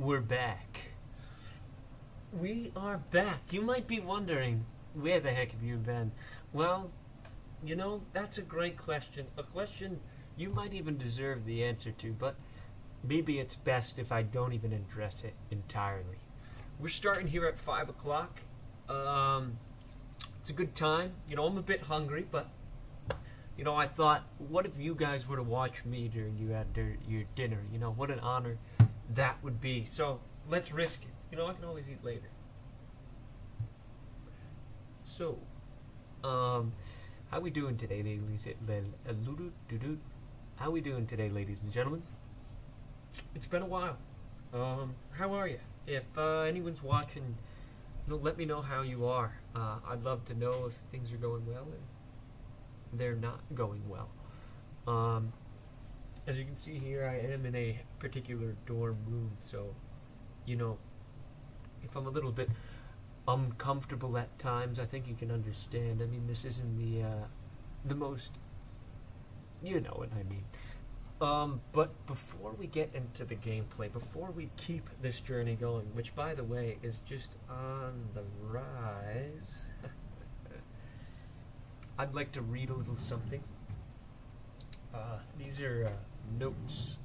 We're back. We are back. You might be wondering, where the heck have you been? Well, that's a great question. A question you might even deserve the answer to, but maybe it's best if I don't even address it entirely. We're starting here at 5 o'clock. It's a good time. I'm a bit hungry, but I thought, what if you guys were to watch me during your dinner? What an honor that would be. So let's risk it. I can always eat later. So, how we doing today, ladies? How we doing today, ladies and gentlemen? It's been a while. How are you? If anyone's watching, let me know how you are. I'd love to know if things are going well and they're not going well. As you can see here, I am in a particular dorm room, so if I'm a little bit uncomfortable at times, I think you can understand. I mean, this isn't the most, you know what I mean. But before we get into the gameplay, before we keep this journey going, which by the way is just on the rise, I'd like to read a little something. These are notes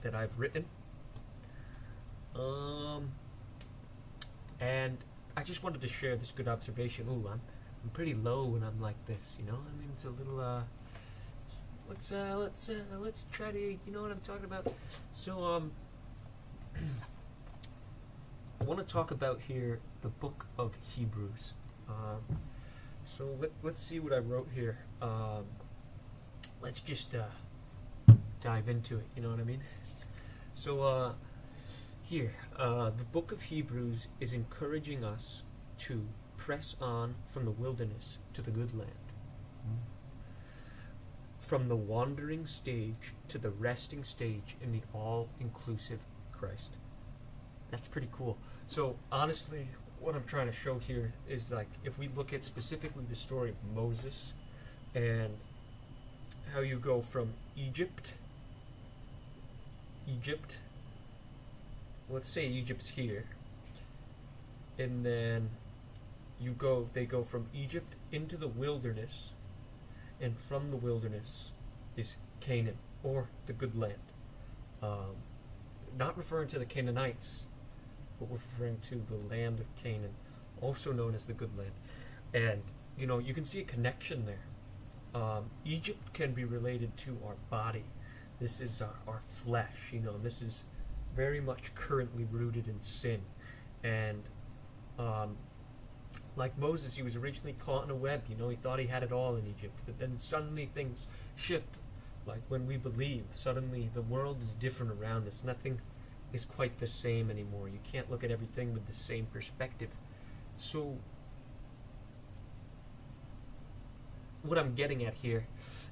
that I've written. And I just wanted to share this good observation. Ooh, I'm pretty low when I'm like this, I mean, it's a little, let's try to, you know what I'm talking about? So, I want to talk about here the book of Hebrews. So let's see what I wrote here. Let's just dive into it, you know what I mean? So, here, the book of Hebrews is encouraging us to press on from the wilderness to the good land. From the wandering stage to the resting stage in the all-inclusive Christ. That's pretty cool. So, honestly, what I'm trying to show here is, like, if we look at specifically the story of Moses and how you go from Egypt, let's say Egypt's here, and then they go from Egypt into the wilderness, and from the wilderness is Canaan, or the good land. Not referring to the Canaanites, but referring to the land of Canaan, also known as the good land. And, you can see a connection there. Egypt can be related to our body. This is our flesh, this is very much currently rooted in sin. And like Moses, he was originally caught in a web. He thought he had it all in Egypt. But then suddenly things shift. Like when we believe, suddenly the world is different around us. Nothing is quite the same anymore. You can't look at everything with the same perspective. So what I'm getting at here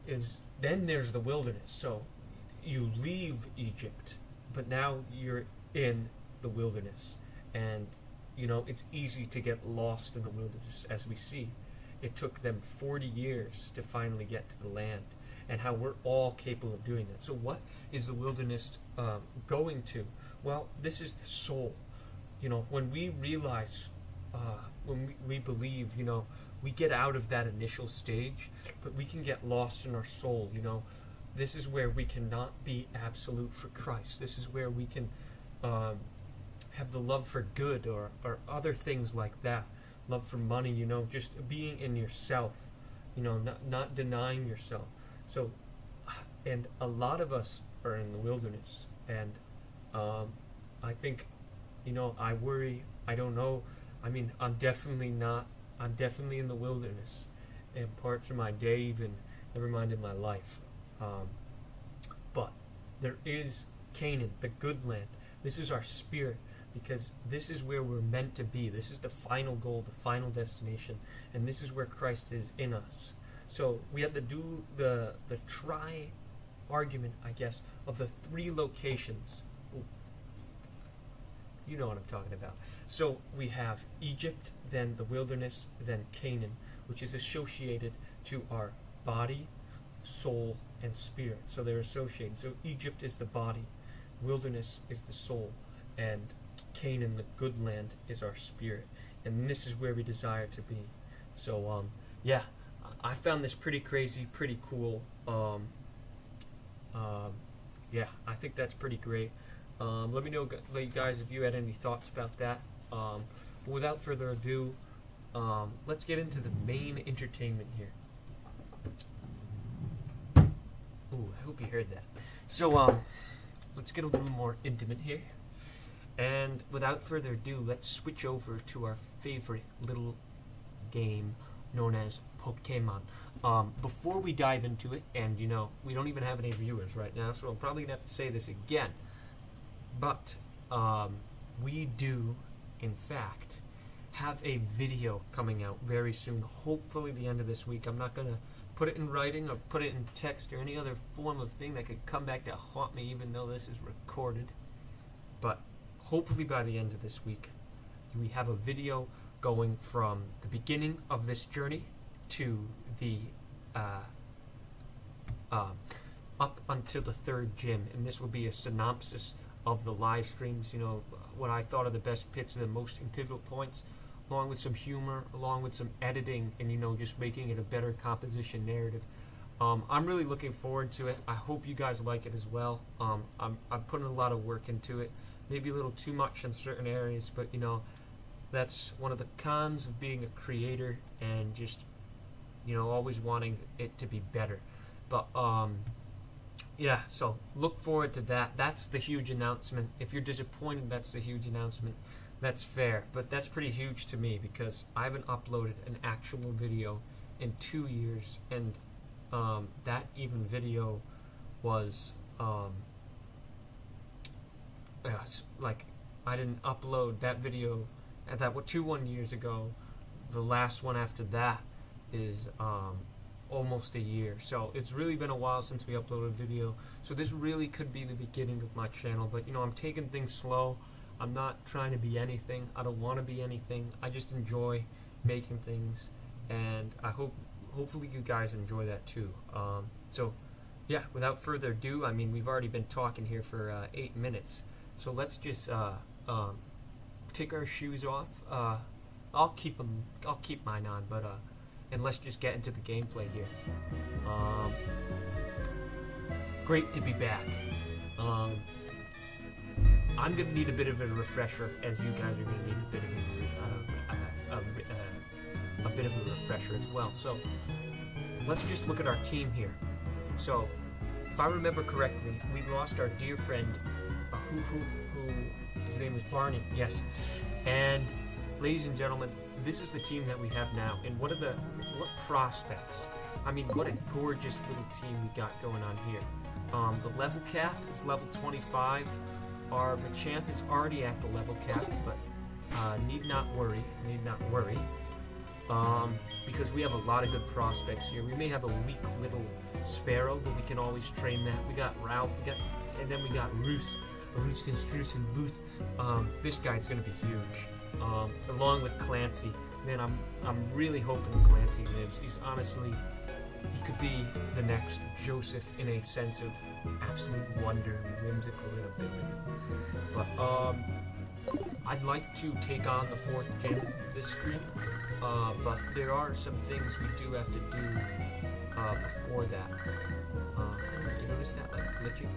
is then there's the wilderness. So you leave Egypt, but now you're in the wilderness. And, it's easy to get lost in the wilderness, as we see. It took them 40 years to finally get to the land, and how we're all capable of doing that. So what is the wilderness going to? Well, this is the soul. When we realize, when we believe, we get out of that initial stage, but we can get lost in our soul, This is where we cannot be absolute for Christ. This is where we can have the love for good or other things like that. Love for money, just being in yourself, not denying yourself. So, and a lot of us are in the wilderness. And I think, I worry, I don't know. I mean, I'm definitely in the wilderness. In parts of my day, even, never mind in my life. But there is Canaan, the good land. This is our spirit, because this is where we're meant to be. This is the final goal, the final destination, and this is where Christ is in us. So we have to do the argument, I guess, of the three locations. Ooh. You know what I'm talking about. So we have Egypt, then the wilderness, then Canaan, which is associated to our body, soul and spirit, so they're associated. So Egypt is the body, wilderness is the soul, and Canaan, the good land, is our spirit, and this is where we desire to be. So yeah, I found this pretty crazy, pretty cool. Yeah, I think that's pretty great. Let me know, you guys, if you had any thoughts about that. Without further ado, let's get into the main entertainment here. Ooh, I hope you heard that. So, let's get a little more intimate here. And without further ado, let's switch over to our favorite little game known as Pokemon. Before we dive into it, and you know, we don't even have any viewers right now, so I'm probably going to have to say this again. But, we do, in fact, have a video coming out very soon, hopefully the end of this week. I'm not going to put it in writing or put it in text or any other form of thing that could come back to haunt me, even though this is recorded. But hopefully by the end of this week, we have a video going from the beginning of this journey to the up until the third gym, and this will be a synopsis of the live streams, you know, what I thought are the best pits and the most pivotal points, along with some humor, along with some editing, and, you know, just making it a better composition narrative. I'm really looking forward to it. I hope you guys like it as well. I'm putting a lot of work into it, maybe a little too much in certain areas, but, you know, that's one of the cons of being a creator and just, you know, always wanting it to be better. But, yeah, so look forward to that. That's the huge announcement. If you're disappointed that's the huge announcement, that's fair. But that's pretty huge to me because I haven't uploaded an actual video in 2 years. And that even video was, like, I didn't upload that video at that 1 years ago. The last one after that is almost a year, so it's really been a while since we uploaded a video. So this really could be the beginning of my channel, but, you know, I'm taking things slow. I'm not trying to be anything. I don't want to be anything. I just enjoy making things, and I hopefully you guys enjoy that too. So yeah, without further ado, I mean, we've already been talking here for 8 minutes, so let's just take our shoes off. I'll keep mine on, but and let's just get into the gameplay here. Great to be back. I'm gonna need a bit of a refresher, as you guys are gonna need a bit of a refresher as well. So let's just look at our team here. So if I remember correctly, we lost our dear friend, who his name was Barney. Yes, and ladies and gentlemen, this is the team that we have now, and what prospects. I mean, what a gorgeous little team we got going on here. The level cap is level 25. Our Machamp is already at the level cap, but need not worry, because we have a lot of good prospects here. We may have a weak little Sparrow, but we can always train that. We got Ralph, and then we got Roos and Booth. This guy's gonna be huge. Along with Clancy. Man, I'm really hoping Clancy lives. He's honestly, he could be the next Joseph in a sense of absolute wonder and whimsical inability. But I'd like to take on the 4th gym this stream, but there are some things we do have to do before that. You notice that, like, glitching?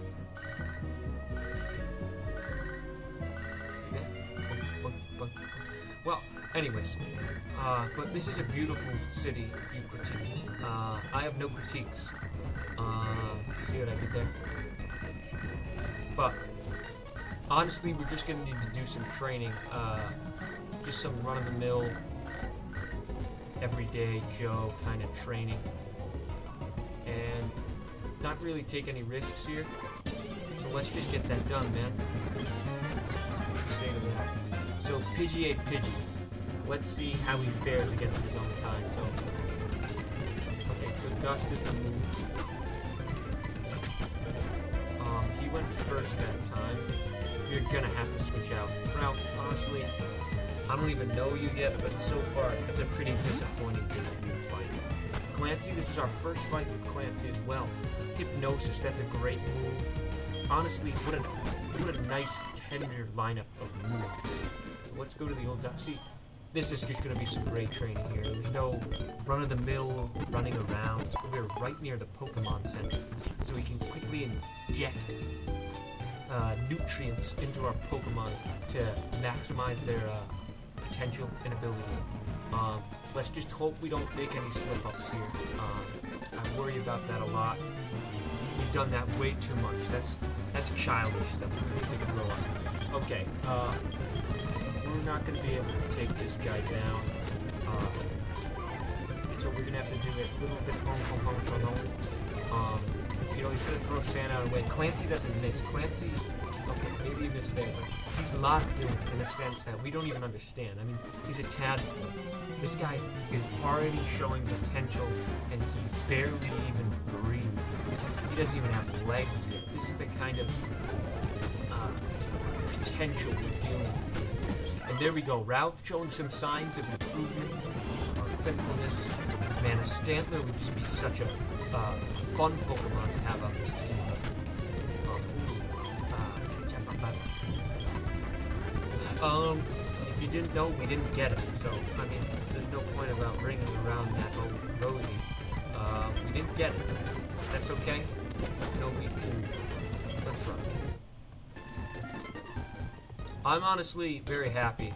Well, anyways, but this is a beautiful city you critique. I have no critiques. See what I did there? But honestly, we're just gonna need to do some training. Just some run-of-the-mill, everyday Joe kind of training, and not really take any risks here. So let's just get that done, man. What you say to that? So Pidgey ate Pidgey. Let's see how he fares against his own kind. So, okay, so Gust is the move. He went first that time. You're gonna have to switch out. Ralph, honestly, I don't even know you yet, but so far it's a pretty disappointing thing to fight. Clancy. This is our first fight with Clancy as well. Hypnosis, that's a great move. Honestly, what a nice, tender lineup of moves. So let's go to the old... See, this is just going to be some great training here. There's no run-of-the-mill running around. We're right near the Pokemon Center, so we can quickly inject nutrients into our Pokemon to maximize their potential and ability. Let's just hope we don't make any slip-ups here. I worry about that a lot. We've done that way too much. That's childish stuff. We need to grow up. Okay, we're not going to be able to take this guy down. So we're going to have to do it a little bit you know, he's going to throw Santa away. Clancy doesn't miss. Clancy, okay, maybe he missed there, but he's locked in a sense that we don't even understand. I mean, he's a tadpole. This guy is already showing potential, and he's barely even breathing. He doesn't even have legs yet. This is the kind of potential we're dealing with. And there we go. Ralph showing some signs of improvement, fickleness. Man, a Stantler would just be such a fun Pokemon to have on this team. If you didn't know, we didn't get it. So, I mean, there's no point about bringing around that old Rosie. We didn't get it. That's okay. No, let's run. I'm honestly very happy.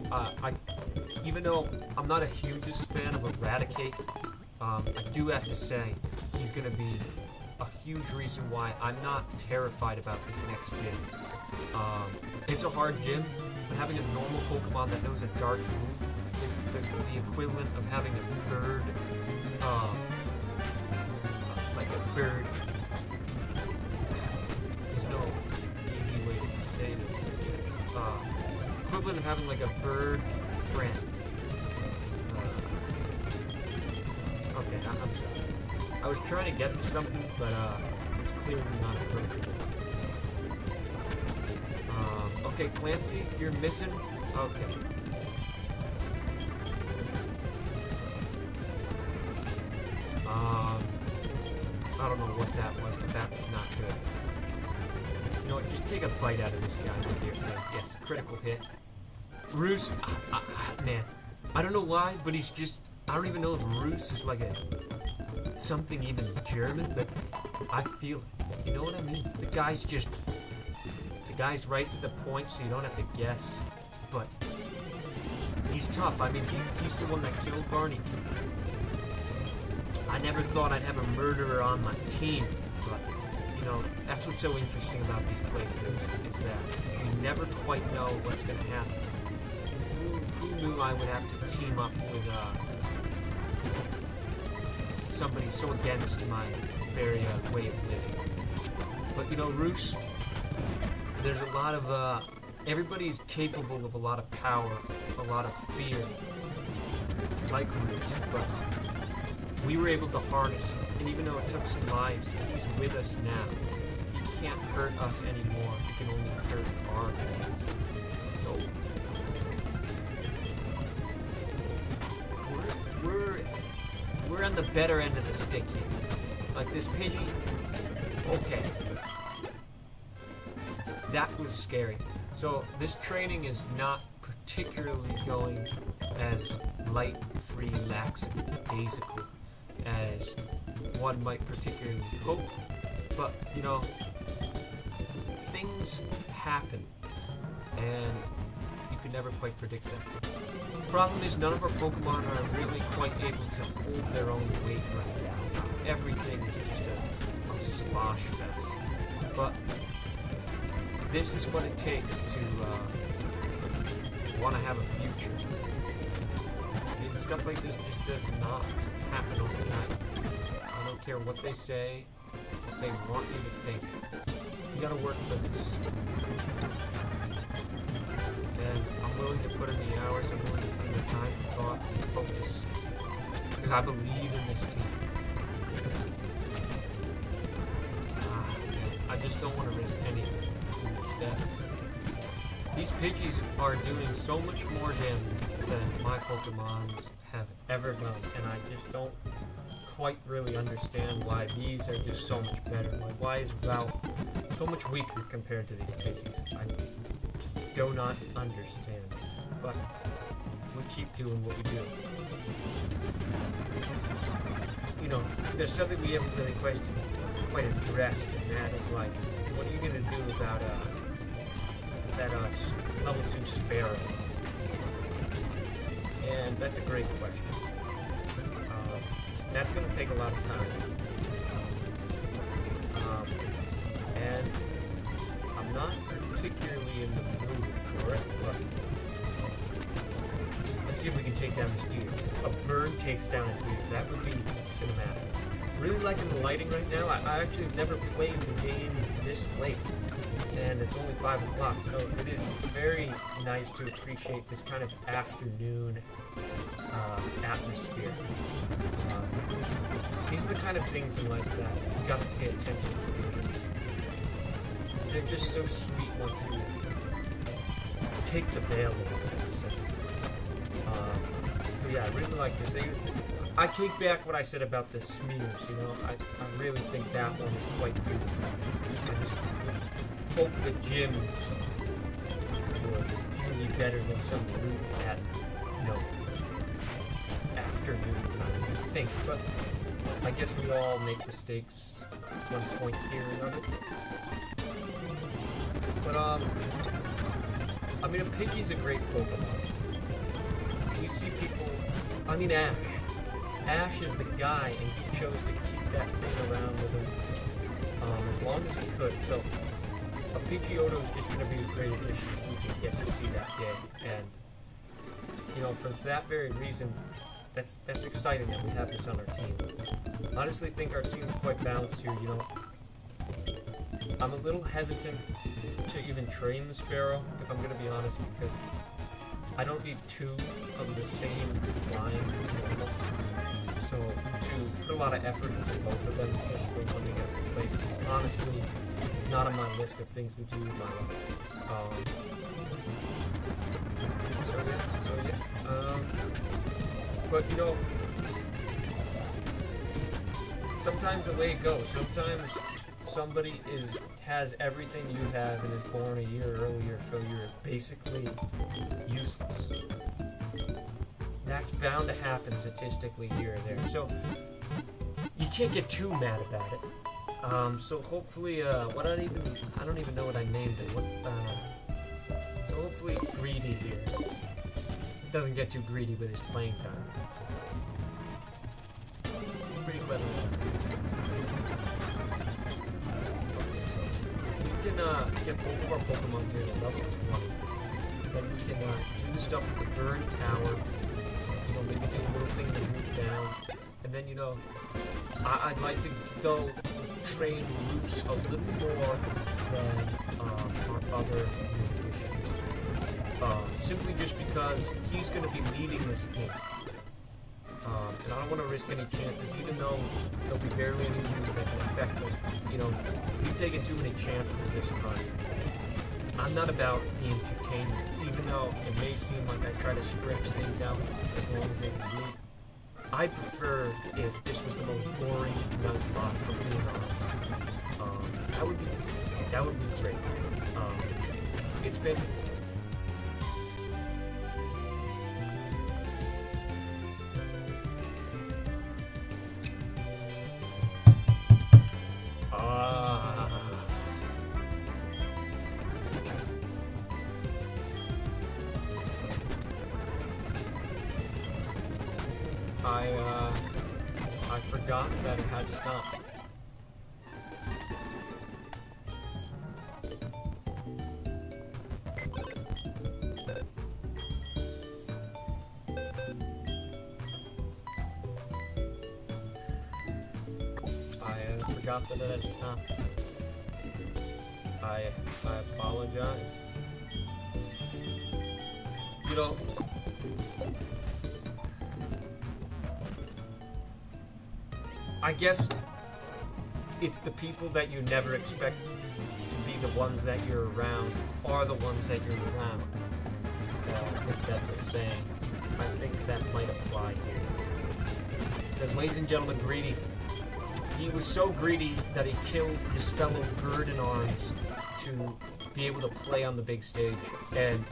Even though I'm not a hugest fan of Eradicate, I do have to say he's going to be a huge reason why I'm not terrified about this next gym. It's a hard gym, but having a normal Pokemon that knows a dark move is the equivalent of having a bird, like a bird. There's no easy way to say this. It's the equivalent of having like a bird friend. Okay, I'm sorry. I was trying to get to something, but it's clearly not approachable. Okay, Clancy, you're missing? Okay. I don't know what that was, but that was not good. You know what, just take a bite out of this guy, my dear friend. Yes, critical hit. Roos, man, I don't know why, but he's just, I don't even know if Roos is like something even German, but I feel it. You know what I mean? The guy's right to the point, so you don't have to guess. But he's tough. I mean, he's the one that killed Barney. I never thought I'd have a murderer on my team, but you know, that's what's so interesting about these playthroughs, is that you never quite know what's going to happen. Who knew I would have to team up with somebody so against my very way of living? But you know, Roos, there's a lot of, everybody's capable of a lot of power, a lot of fear, like Roos, but we were able to harness him, and even though it took some lives, he's with us now. He can't hurt us anymore, he can only hurt our enemies. So, we're on the better end of the stick here. Like this Pidgey, okay. That was scary. So this training is not particularly going as light, free, lackadaisical as one might particularly hope. But, you know, things happen, and you can never quite predict them. The problem is none of our Pokemon are really quite able to hold their own weight right now. Everything is just a slosh fest. But this is what it takes to want to have a future. I mean, stuff like this just does not happen overnight. I don't care what they say, what they want you to think. You gotta work for this. And I'm willing to put in the hours, I'm willing to put in the time, thought, and focus. Because I believe in this team. I just don't want to risk anything. These Pidgeys are doing so much more damage than my Pokemons have ever done, and I just don't quite really understand why these are just so much better. Like, why is Ralph so much weaker compared to these Pidgeys? I do not understand. But we keep doing what we do. You know, there's something we haven't really quite addressed, and that is like, what are you gonna do about that level 2 Sparrow? And that's a great question. That's gonna take a lot of time. And I'm not particularly in the mood for it, but let's see if we can take down this gear. A bird takes down a gear. That would be cinematic. Really liking the lighting right now. I actually have never played the game this late, and it's only 5 o'clock, so it is very nice to appreciate this kind of afternoon atmosphere. These are the kind of things in life that you got to pay attention to. They're just so sweet once you take the veil off, in a sense. So yeah, I really like this. I take back what I said about the smears, you know. I really think that one is quite beautiful. I just hope the gyms will even be better than some route at, you know, afternoon time, I think. But I guess we all make mistakes at one point here or another. But, I mean, a Pidgey's a great Pokemon. You see people, I mean Ash. Ash is the guy, and he chose to keep that thing around with him as long as he could. So, a Pidgeotto is just going to be a great addition if we can get to see that day. And, you know, for that very reason, that's exciting that we have this on our team. I honestly think our team is quite balanced here, you know. I'm a little hesitant to even train the Sparrow, if I'm going to be honest, because I don't need 2 of the same flying animal. So to put a lot of effort into both of them just for one to get replaced is honestly not on my list of things to do with my life. So yeah. But you know, sometimes the way it goes. Sometimes somebody has everything you have and is born a year earlier, so you're basically useless. That's bound to happen statistically here or there. So you can't get too mad about it. So hopefully, I don't even know what I named it. So hopefully Greedy here doesn't get too greedy with his playing time. Pretty clever. We can get both of our Pokemon here to level 20. Then we can do the stuff with the Burn Tower. You know, maybe do a little thing to move down. And then, you know, I'd like to go train Loose a little more than our other musicians. Simply just because he's going to be leading this game. And I don't want to risk any chances, even though there'll be barely any moves that can affect him. You know, we've taken too many chances this time. I'm not about the entertainment, even though it may seem like I try to stretch things out as long as they can be. I prefer if this was the most boring Nuzlocke from being on. That would be great. It's been I forgot that it had stopped. I forgot that it had stopped. I apologize. You know, I guess it's the people that you never expect to be the ones that you're around are the ones that you're around. If that's a saying, I think that might apply here. Because, ladies and gentlemen, greedy. He was so greedy that he killed his fellow bird in arms to be able to play on the big stage. And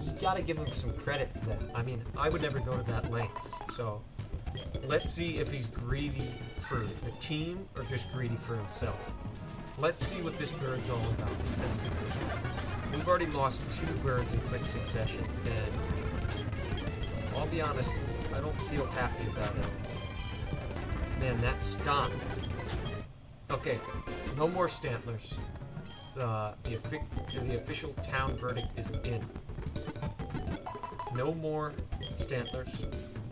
you gotta give him some credit for that. I mean, I would never go to that lengths. So, let's see if he's greedy for the team or just greedy for himself. Let's see what this bird's all about. Because we've already lost 2 birds in quick succession. And I'll be honest, I don't feel happy about it. Man, that stomp. Okay, no more Stantlers. The official town verdict is in. No more Stantlers.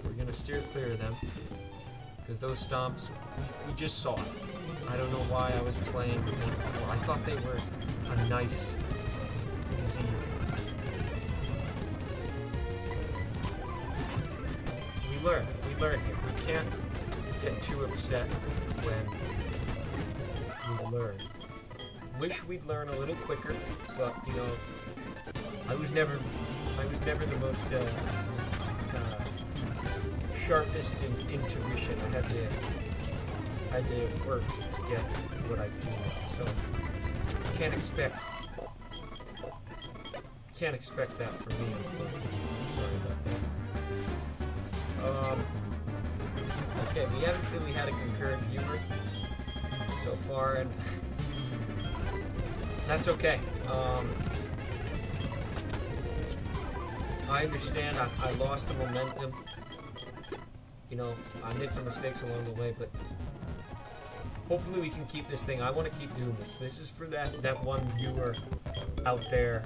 We're gonna steer clear of them. Because those stomps, we just saw it. I don't know why I was playing with them before. I thought they were a nice, easy... We learn here. We can't get too upset when we learn. Wish we'd learn a little quicker, but you know, I was never the most sharpest in intuition. I had to work to get what I do. So can't expect that from me, unfortunately. Sorry about that. Okay, we haven't really had a concurrent viewer so far, and that's okay. I understand I lost the momentum. You know, I made some mistakes along the way, but hopefully we can keep this thing. I want to keep doing this. This is for that one viewer out there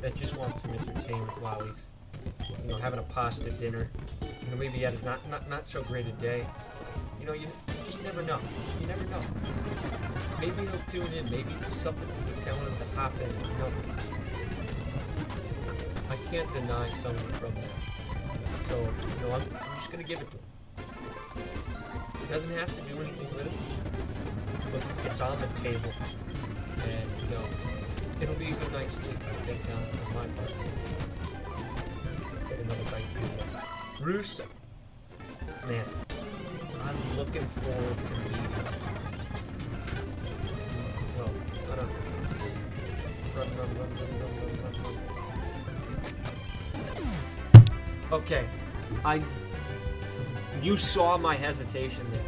that just wants some entertainment while he's, you know, having a pasta dinner. You know, maybe he had a not so great a day. You know, you just never know. You never know. Maybe he'll tune in. Maybe something will be telling him to hop in. You know, I can't deny someone from that. So, you know, I'm just gonna give it to him. He doesn't have to do anything with it, but it's on the table, and you know, it'll be a good night's sleep. I think on my part. Get another bite to this. Roost, man, I'm looking forward to meeting. Well, I don't know. Run. Okay, you saw my hesitation there.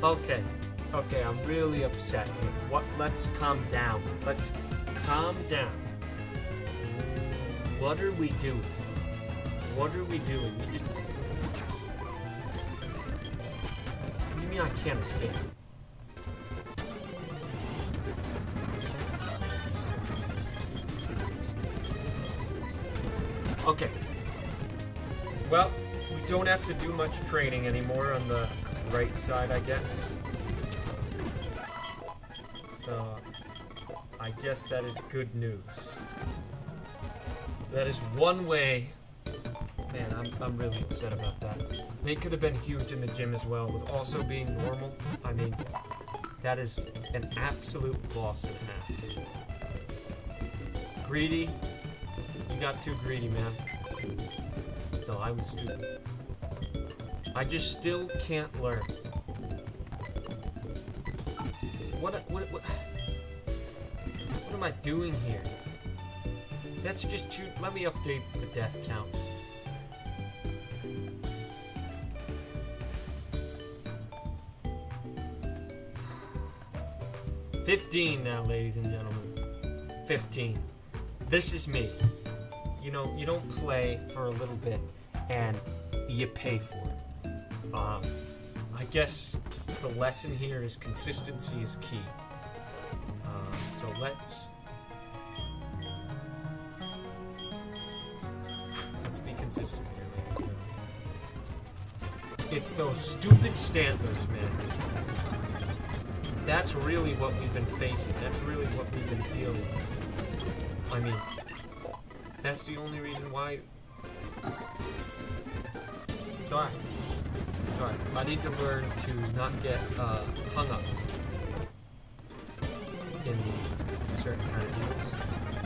Okay, I'm really upset here. Let's calm down. Let's calm down. What are we doing? What are we doing? What do you mean I can't escape? Okay. Well, we don't have to do much training anymore on the right side, I guess. So, I guess that is good news. That is one way. Man, I'm really upset about that. They could have been huge in the gym as well, with also being normal. I mean, that is an absolute loss and a half. Greedy. You got too greedy, man. No, I was stupid. I just still can't learn. What am I doing here? That's just too... Let me update the death count. $15 now, ladies and gentlemen. 15. This is me. You know, you don't play for a little bit and you pay for it. I guess the lesson here is consistency is key. So let's be consistent here, ladies and gentlemen. It's those stupid Stantlers, man. That's really what we've been facing. That's really what we've been dealing with. I mean, that's the only reason why. Sorry. I need to learn to not get hung up in these certain kind of deals.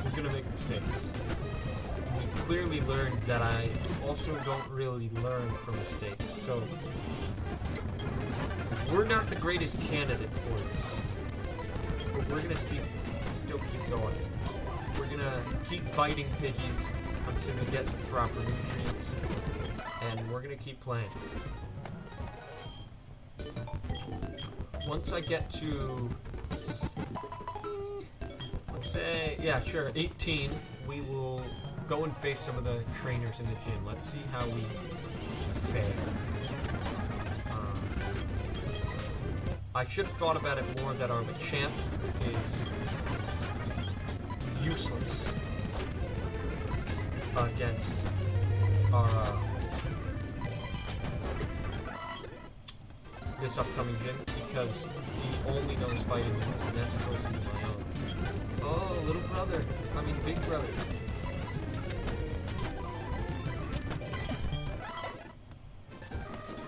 We're gonna make mistakes. We clearly learned that I also don't really learn from mistakes. So we're not the greatest candidate for this, but we're gonna still keep going. We're gonna keep biting Pidgeys until we get the proper nutrients, and we're gonna keep playing. Once I get to, let's say, yeah, sure, 18, we will go and face some of the trainers in the gym. Let's see how we fare. I should have thought about it more that our Machamp is useless against our this upcoming gym, because he only knows fighting moves, and that's supposed to be my own. Oh, little brother. I mean, big brother.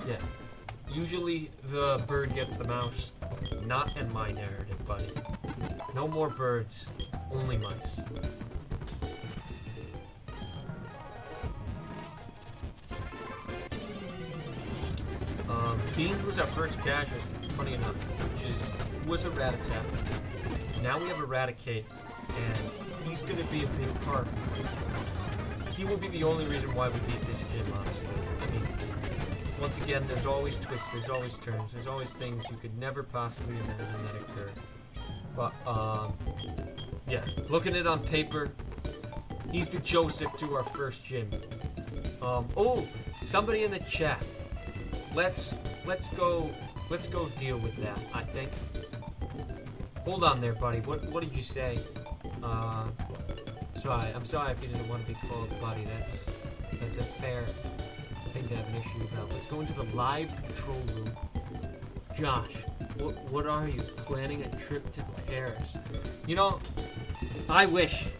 Yeah. Usually the bird gets the mouse. Not in my narrative, buddy. No more birds. Only mice. Beans was our first casualty, funny enough, which was a Rattata. Now we have Eradicate, and he's going to be a big part. He will be the only reason why we beat this gym, honestly. I mean, once again, there's always twists, there's always turns, there's always things you could never possibly imagine that occur. But, yeah, looking at it on paper, he's the Joseph to our first gym. Oh, somebody in the chat. Let's go deal with that, I think. Hold on there, buddy. What did you say? Sorry, I'm sorry if you didn't want to be called buddy. That's a fair thing to have an issue about. Let's go into the live control room. Josh, what are you planning a trip to Paris? You know, I wish,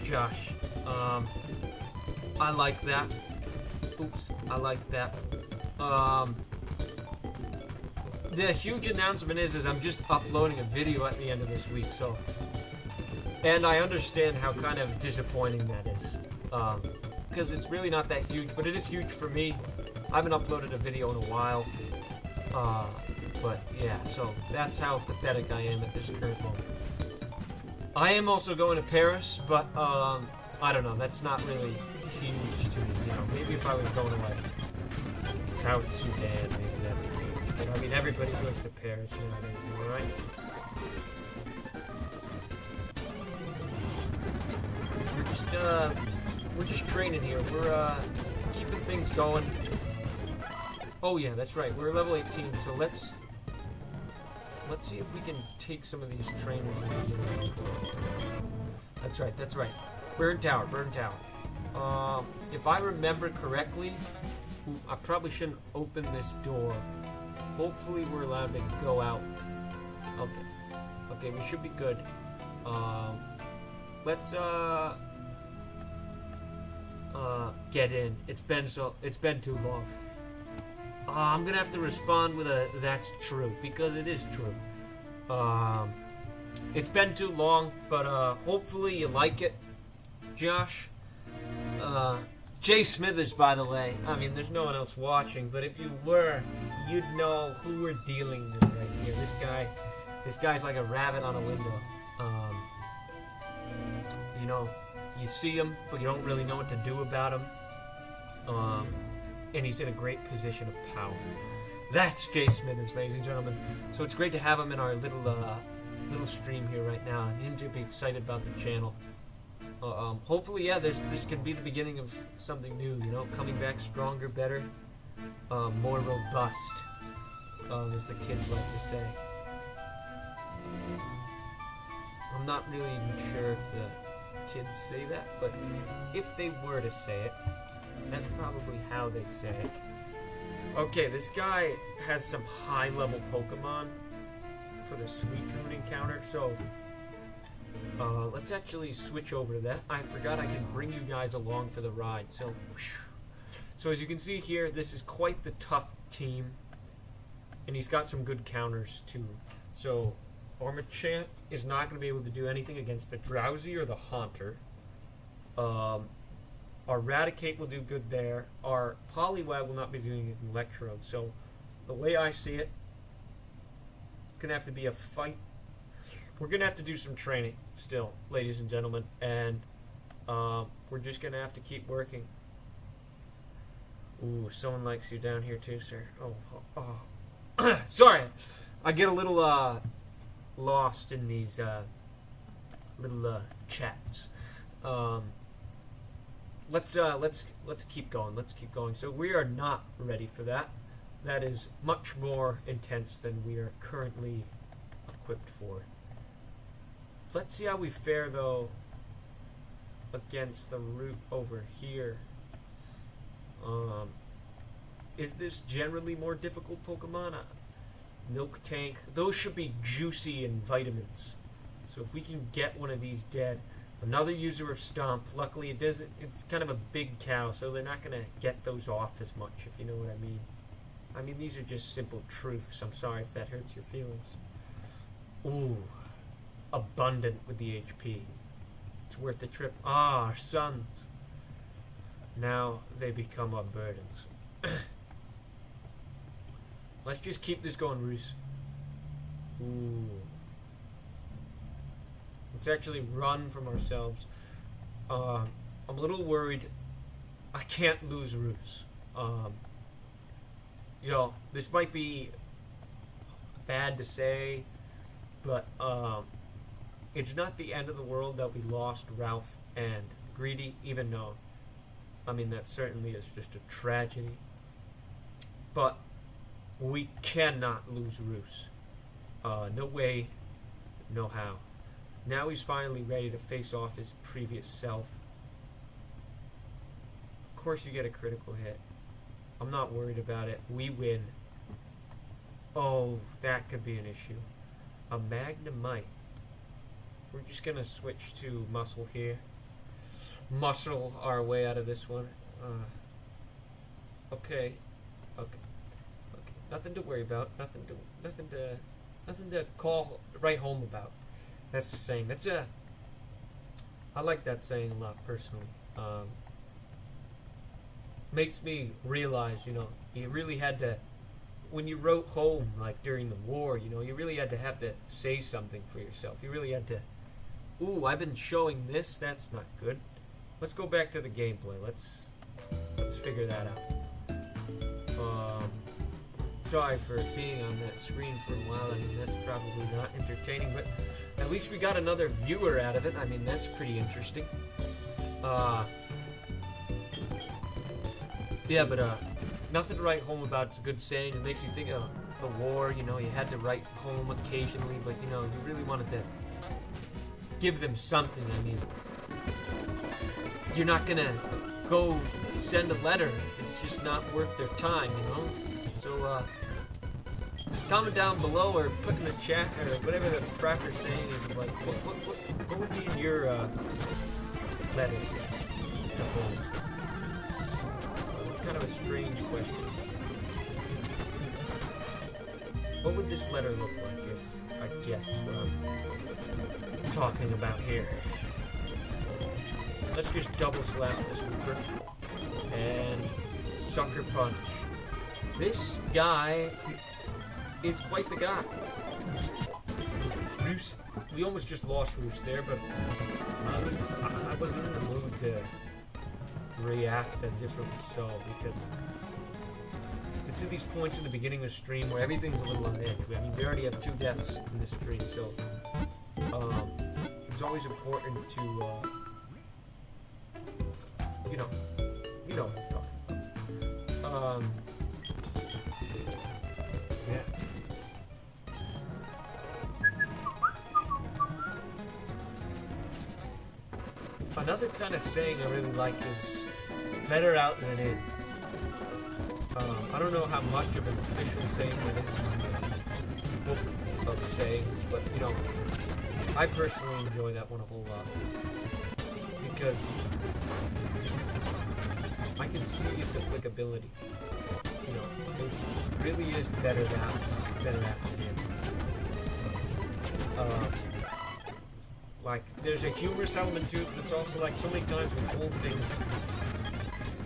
Josh. I like that. Oops, I like that. The huge announcement is I'm just uploading a video at the end of this week, so, and I understand how kind of disappointing that is, because it's really not that huge, but it is huge for me. I haven't uploaded a video in a while, but yeah, so that's how pathetic I am at this current moment. I am also going to Paris, but I don't know, that's not really huge to me, you know. Maybe if I was going to like South Sudan, maybe that'd be huge. But I mean, everybody goes to Paris nowadays, am I right? We're just training here. We're keeping things going. Oh yeah, that's right. We're level 18, so let's see if we can take some of these trainers. That's right. Burn Tower. If I remember correctly, I probably shouldn't open this door. Hopefully we're allowed to go out. Okay, we should be good. Let's get in. It's been too long. I'm gonna have to respond with a "that's true," because it is true. It's been too long, but hopefully you like it, Josh. Jay Smithers, by the way. I mean, there's no one else watching, but if you were, you'd know who we're dealing with right here. This guy's like a rabbit on a window. You know, you see him, but you don't really know what to do about him. And he's in a great position of power. That's Jay Smithers, ladies and gentlemen. So it's great to have him in our little stream here right now, and him to be excited about the channel. Hopefully, yeah, this can be the beginning of something new, you know, coming back stronger, better, more robust, as the kids like to say. I'm not really even sure if the kids say that, but if they were to say it, that's probably how they'd say it. Okay, this guy has some high-level Pokemon for the Suicune encounter, so let's actually switch over to that. I forgot I can bring you guys along for the ride. So as you can see here, this is quite the tough team, and he's got some good counters too. So our Machamp is not going to be able to do anything against the Drowsy or the Haunter. Our Eradicate will do good there. Our Poliwag will not be doing an Electrode. So, the way I see it, it's going to have to be a fight. We're going to have to do some training still, ladies and gentlemen. And we're just going to have to keep working. Ooh, someone likes you down here too, sir. Oh. Sorry. I get a little lost in these little chats. Let's keep going. Let's keep going. So we are not ready for that. That is much more intense than we are currently equipped for. Let's see how we fare though against the route over here. Is this generally more difficult Pokemon? Milk Tank. Those should be juicy in vitamins. So if we can get one of these dead. Another user of Stomp. Luckily it doesn't. It's kind of a big cow, so they're not going to get those off as much, if you know what I mean. I mean, these are just simple truths. I'm sorry if that hurts your feelings. Ooh. Abundant with the HP. It's worth the trip. Ah, our sons. Now they become our burdens. Let's just keep this going, Roos. Ooh. Let's actually run from ourselves. I'm a little worried. I can't lose Roos. You know, this might be bad to say, but it's not the end of the world that we lost Ralph and Greedy, even though, I mean, that certainly is just a tragedy. But we cannot lose Roos. No way, no how. Now he's finally ready to face off his previous self. Of course you get a critical hit. I'm not worried about it. We win. Oh, that could be an issue. A Magnemite. We're just going to switch to Muscle here. Muscle our way out of this one. Okay. Nothing to worry about. Nothing to call right home about. That's the saying. I like that saying a lot personally. Makes me realize, you know, you really had to, when you wrote home, like during the war, you know, you really had to have to say something for yourself. You really had to, ooh, I've been showing this, that's not good. Let's go back to the gameplay. Let's figure that out. Sorry for being on that screen for a while. I mean, that's probably not entertaining, but at least we got another viewer out of it. I mean, that's pretty interesting. Yeah, but nothing to write home about. It's a good saying. It makes you think of the war. You know, you had to write home occasionally, but you know, you really wanted to give them something. I mean, you're not gonna go send a letter if it's just not worth their time, you know. So comment down below or put in the chat or whatever the cracker's saying is, like what would be in your letter to home? It's kind of a strange question. What would this letter look like is, I guess, what I'm talking about here. Let's just double slap this Reaper and Sucker Punch. This guy is quite the guy. Roos, we almost just lost Roos there, but I wasn't in the mood to react as if it was so, because it's at these points in the beginning of the stream where everything's a little on edge. I mean, we already have 2 deaths in this stream, so it's always important to, you know what I'm talking about. Yeah. Another kind of saying I really like is better out than in. I don't know how much of an official saying that is in the book of sayings, but you know, I personally enjoy that one a whole lot because I can see its applicability. You know, it really is better out than in. Like, there's a humorous element to it, but it's also like so many times we hold things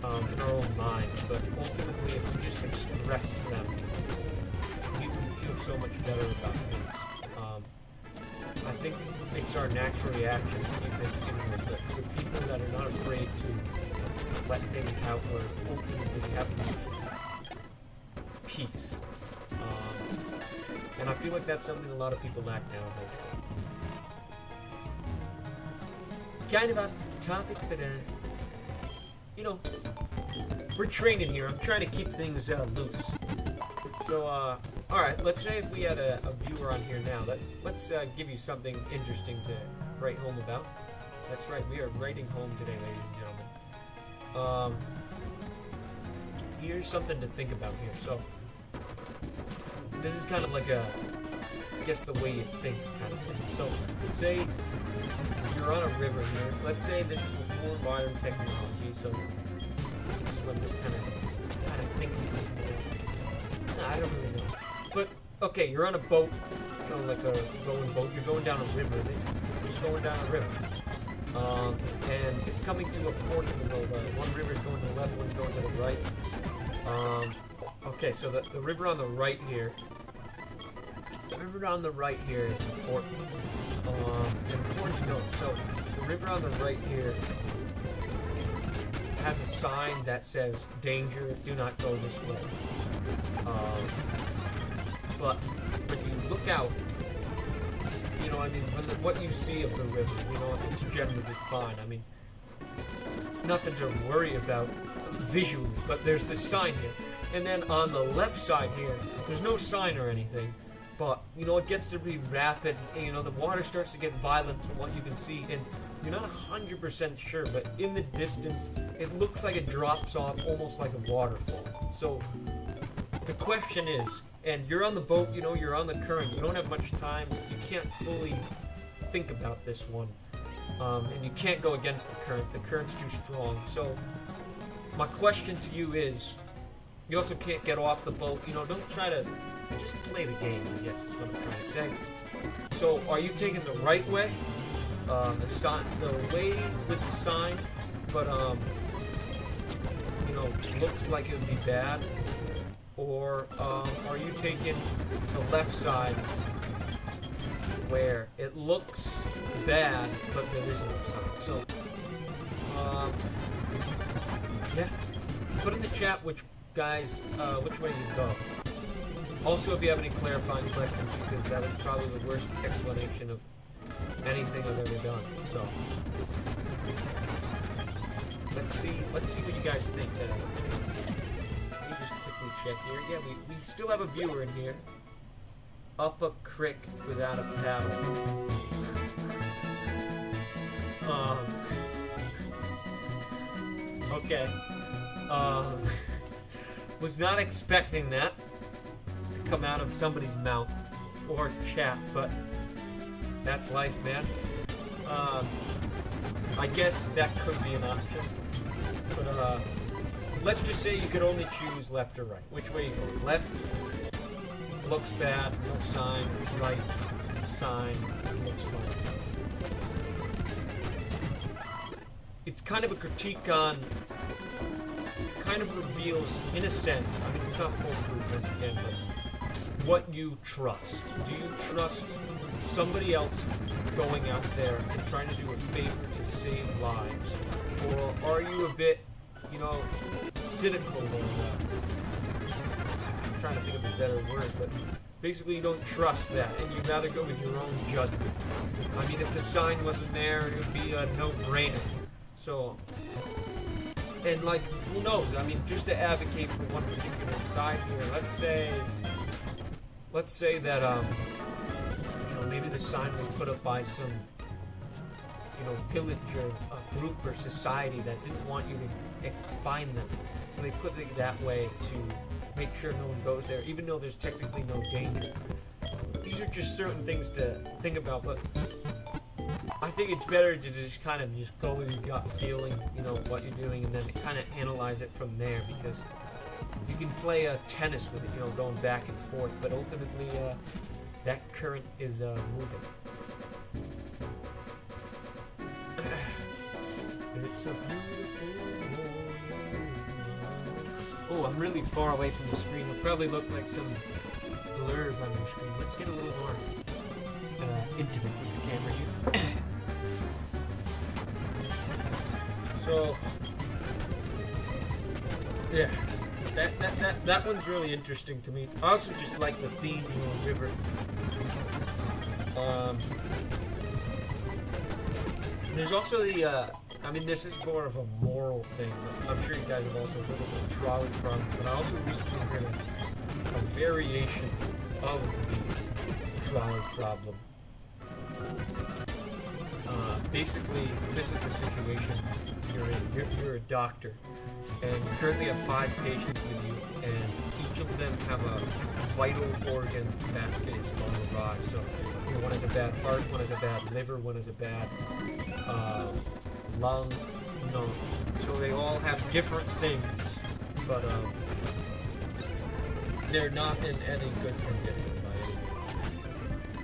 in our own minds, but ultimately if we just express them, we would feel so much better about things. I think it's our natural reaction to keep things in with the people that are not afraid to let things out or ultimately have peace. And I feel like that's something a lot of people lack nowadays. Kind of off topic, but you know, we're training here. I'm trying to keep things loose. So, alright, let's say if we had a viewer on here now, let's give you something interesting to write home about. That's right, we are writing home today, ladies and gentlemen. Here's something to think about here. So, this is kind of like a, I guess the way you think kind of thing. So, say you're on a river here. Let's say this is before modern technology, so this is when this kind of thinking is more. Nah, I don't really know. But, okay, you're on a boat, you know, like a rolling boat. You're going down a river. You're just going down a river. And it's coming to a fork in the road. One river's going to the left, one's going to the right. Okay, so the river on the right here, is important. Important to note. So the river on the right here has a sign that says "Danger, do not go this way." But when you look out, you know, I mean, what you see of the river, you know, it's generally fine. I mean, nothing to worry about visually, but there's this sign here. And then on the left side here, there's no sign or anything, but, you know, it gets to be rapid, and, you know, the water starts to get violent from what you can see, and you're not 100% sure, but in the distance, it looks like it drops off almost like a waterfall. So, the question is, and you're on the boat, you know, you're on the current, you don't have much time, you can't fully think about this one, and you can't go against the current's too strong. So, my question to you is, you also can't get off the boat, you know, don't try to, just play the game, I guess is what I'm trying to say. So, are you taking the right way, the way with the sign, but, you know, looks like it would be bad? Or are you taking the left side where it looks bad, but there is no sign? So, yeah. Put in the chat which way you go. Also, if you have any clarifying questions, because that is probably the worst explanation of anything I've ever done. So, let's see what you guys think. Let me just quickly check here. Yeah, we still have a viewer in here. Up a creek without a paddle. Okay. Was not expecting that to come out of somebody's mouth or chat, but that's life, man. I guess that could be an option, but let's just say you could only choose left or right. Which way you go? Left looks bad, no sign. Right sign looks fine. It's kind of a critique on, kind of reveals, in a sense, I mean, it's not foolproof once again, but what you trust. Do you trust somebody else going out there and trying to do a favor to save lives? Or are you a bit, you know, cynical I'm trying to think of a better word, but basically you don't trust that, and you'd rather go with your own judgment. I mean, if the sign wasn't there, it would be a no-brainer. So, and like, who knows? I mean, just to advocate for one particular side here, let's say that, you know, maybe the sign was put up by some, you know, village or a group or society that didn't want you to find them. So they put it that way to make sure no one goes there, even though there's technically no danger. These are just certain things to think about, but I think it's better to just kind of just go with your gut feeling, you know, what you're doing, and then kind of analyze it from there, because you can play tennis with it, you know, going back and forth, but ultimately that current is moving. It's a beautiful morning. Oh, I'm really far away from the screen. It'll probably look like some blurb on your screen. Let's get a little more intimate with the camera here. So, yeah, that one's really interesting to me. I also just like the theme, river. There's also the, I mean, this is more of a moral thing, but I'm sure you guys have also heard of the trolley problem, but I also recently heard of a variation of the trolley problem. Basically, this is the situation you're in. You're a doctor, and you currently have 5 patients with you, and each of them have a vital organ that is on the rise. So, one has a bad heart, one has a bad liver, one has a bad lung, so they all have different things, but they're not in any good condition by any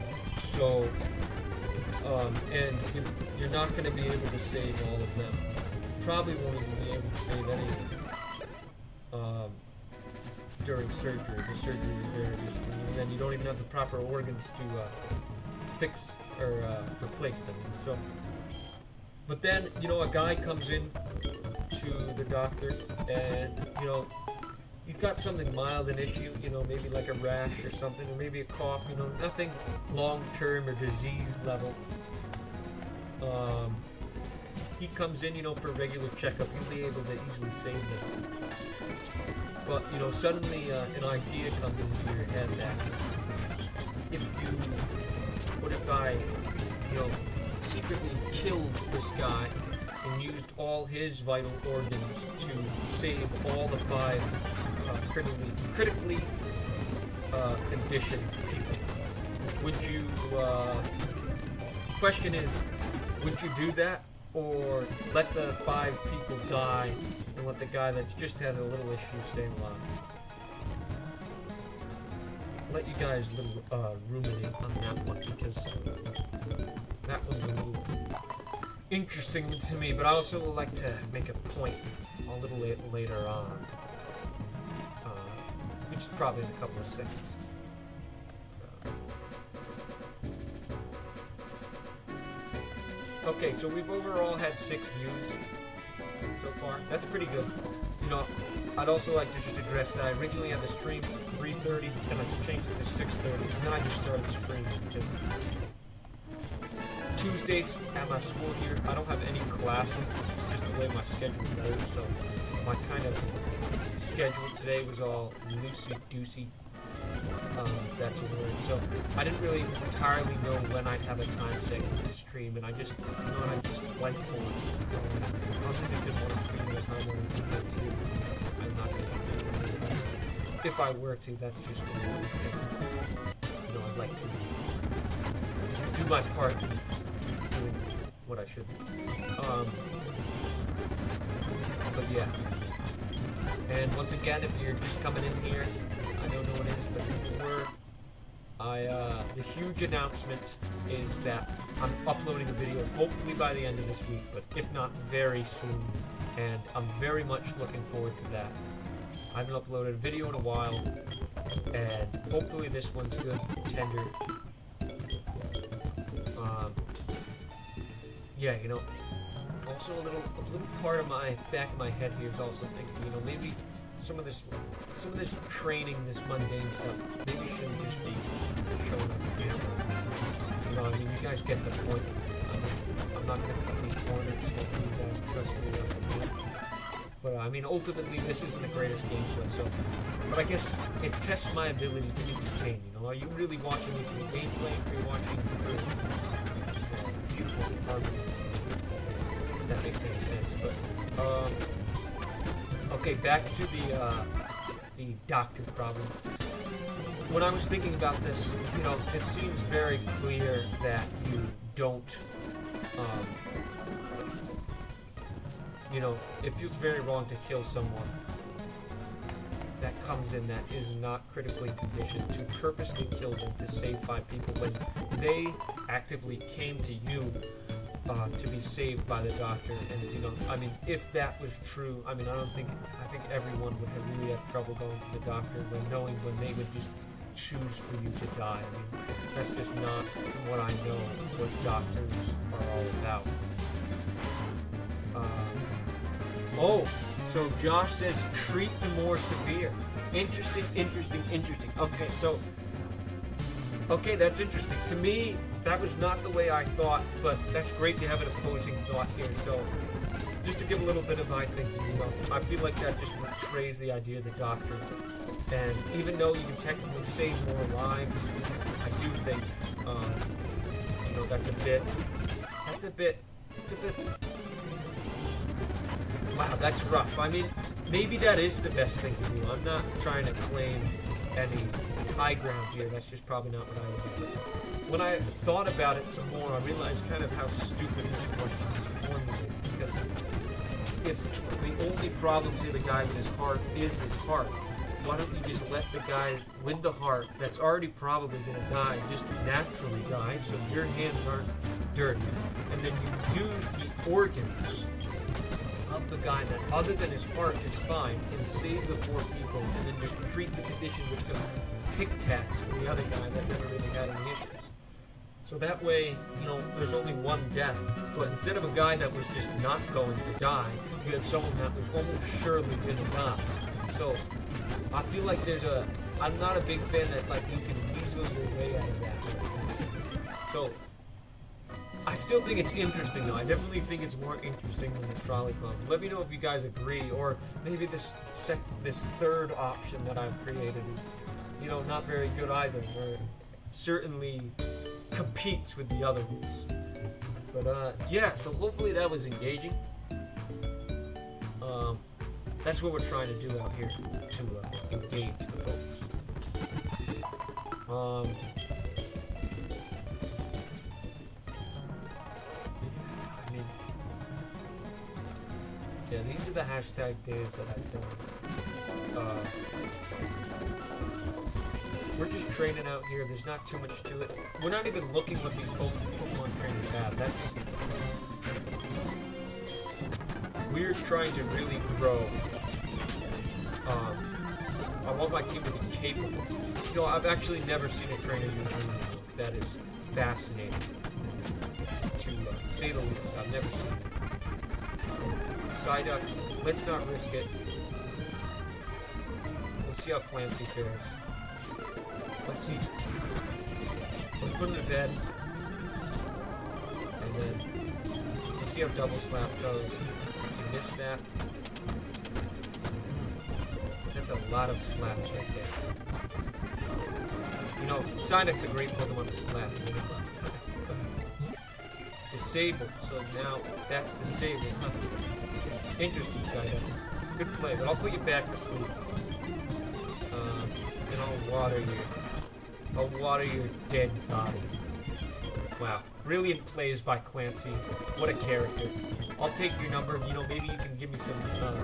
means. So, and you're not going to be able to save all of them. Probably won't even be able to save any of them during surgery. The surgery is there, and then you don't even have the proper organs to fix or replace them. So, but then, a guy comes in to the doctor, and, you've got something mild an issue, maybe like a rash or something, or maybe a cough, nothing long-term or disease level. He comes in, for a regular checkup, you'll be able to easily save them. But, suddenly an idea comes into your head that what if I, secretly killed this guy and used all his vital organs to save all the 5 critically conditioned people? Would you, question is, would you do that, or let the 5 people die and let the guy that just has a little issue stay alive? I'll let you guys ruminate on that one, because that one's a little interesting to me, but I also would like to make a point a little later on, which is probably in a couple of seconds. Okay, so we've overall had 6 views so far. That's pretty good. I'd also like to just address that I originally had the stream for 3:30, and I changed it to 6:30, and then I just started streaming because Tuesdays at my school here, I don't have any classes, just the way my schedule goes, so my kind of schedule today was all loosey-goosey, if that's a word. So I didn't really entirely know when I'd have a time segment to stream, and I just, I just went for it. I also just didn't want to stream at a time when I'm not going to stream. If I were to, that's just what I would do. I'd like to do my part in doing what I should do. But yeah. And once again, if you're just coming in here, I don't know what it is, but the huge announcement is that I'm uploading a video hopefully by the end of this week, but if not, very soon. And I'm very much looking forward to that. I haven't uploaded a video in a while, and hopefully this one's good, tender. Yeah, also a little part of my back of my head here is also thinking, maybe some of this training, this mundane stuff, maybe shouldn't just be shown on camera. I mean, you guys get the point. I'm not going to cut any corners, so you guys trust me. But I mean, ultimately, this isn't the greatest gameplay. So, but I guess it tests my ability to entertain. Are you really watching me for the gameplay, or are you watching for beautiful argument? If that makes any sense. But okay, back to the doctor problem. When I was thinking about this, it seems very clear that you don't, it feels very wrong to kill someone that comes in that is not critically conditioned, to purposely kill them to save 5 people when they actively came to you to be saved by the doctor. And you know, I mean, if that was true, I mean, I think everyone would really have trouble going to the doctor when they would just choose for you to die. I mean, that's just not, from what I know, what doctors are all about. Oh, so Josh says treat the more severe. Interesting. Okay, that's interesting. To me, that was not the way I thought, but that's great to have an opposing thought here. So, just to give a little bit of my thinking, you know, I feel like that just betrays the idea of the doctor. And even though you can technically save more lives, I do think, you know, that's a bit. Wow, that's rough. I mean, maybe that is the best thing to do. I'm not trying to claim any high ground here. That's just probably not what I would do. When I thought about it some more, I realized kind of how stupid this question is formulated. Because if the only problem, say, the guy with his heart is his heart, why don't you just let the guy with the heart that's already probably going to die just naturally die, so your hands aren't dirty, and then you use the organs of the guy that, other than his heart, is fine, and save the 4 people, and then just treat the condition with some Tic Tacs for the other guy that never really had any issues. So that way, you know, there's only one death, but instead of a guy that was just not going to die, you had someone that was almost surely going to die. So I feel like I'm not a big fan that, like, you can weasel your way out of that. So I still think it's interesting, though. I definitely think it's more interesting than the trolley clones. Let me know if you guys agree, or maybe this third option that I've created is, you know, not very good either, or certainly competes with the other ones. But yeah, so hopefully that was engaging. That's what we're trying to do out here, to engage the folks. I mean, yeah, these are the hashtag days that I tell. We're just training out here. There's not too much to it. We're not even looking what these Pokemon trainers have. We're trying to really grow. I want my team to be capable. You know, I've actually never seen a trainer use Nuzlocke. That is fascinating, to say the least. I've never seen it. Psyduck, let's not risk it. We'll see how Clancy fares. Let's see. Let's put him to bed. And then let's see how Double Slap goes. You miss that. That's a lot of slaps right there. You know, Psyduck's a great Pokemon to slap. Disable. So now that's disabled. Interesting, Psyduck. Good play, but I'll put you back to sleep. And I'll water you. I'll water your dead body. Wow. Brilliant plays by Clancy. What a character. I'll take your number. You know, maybe you can give me some milk.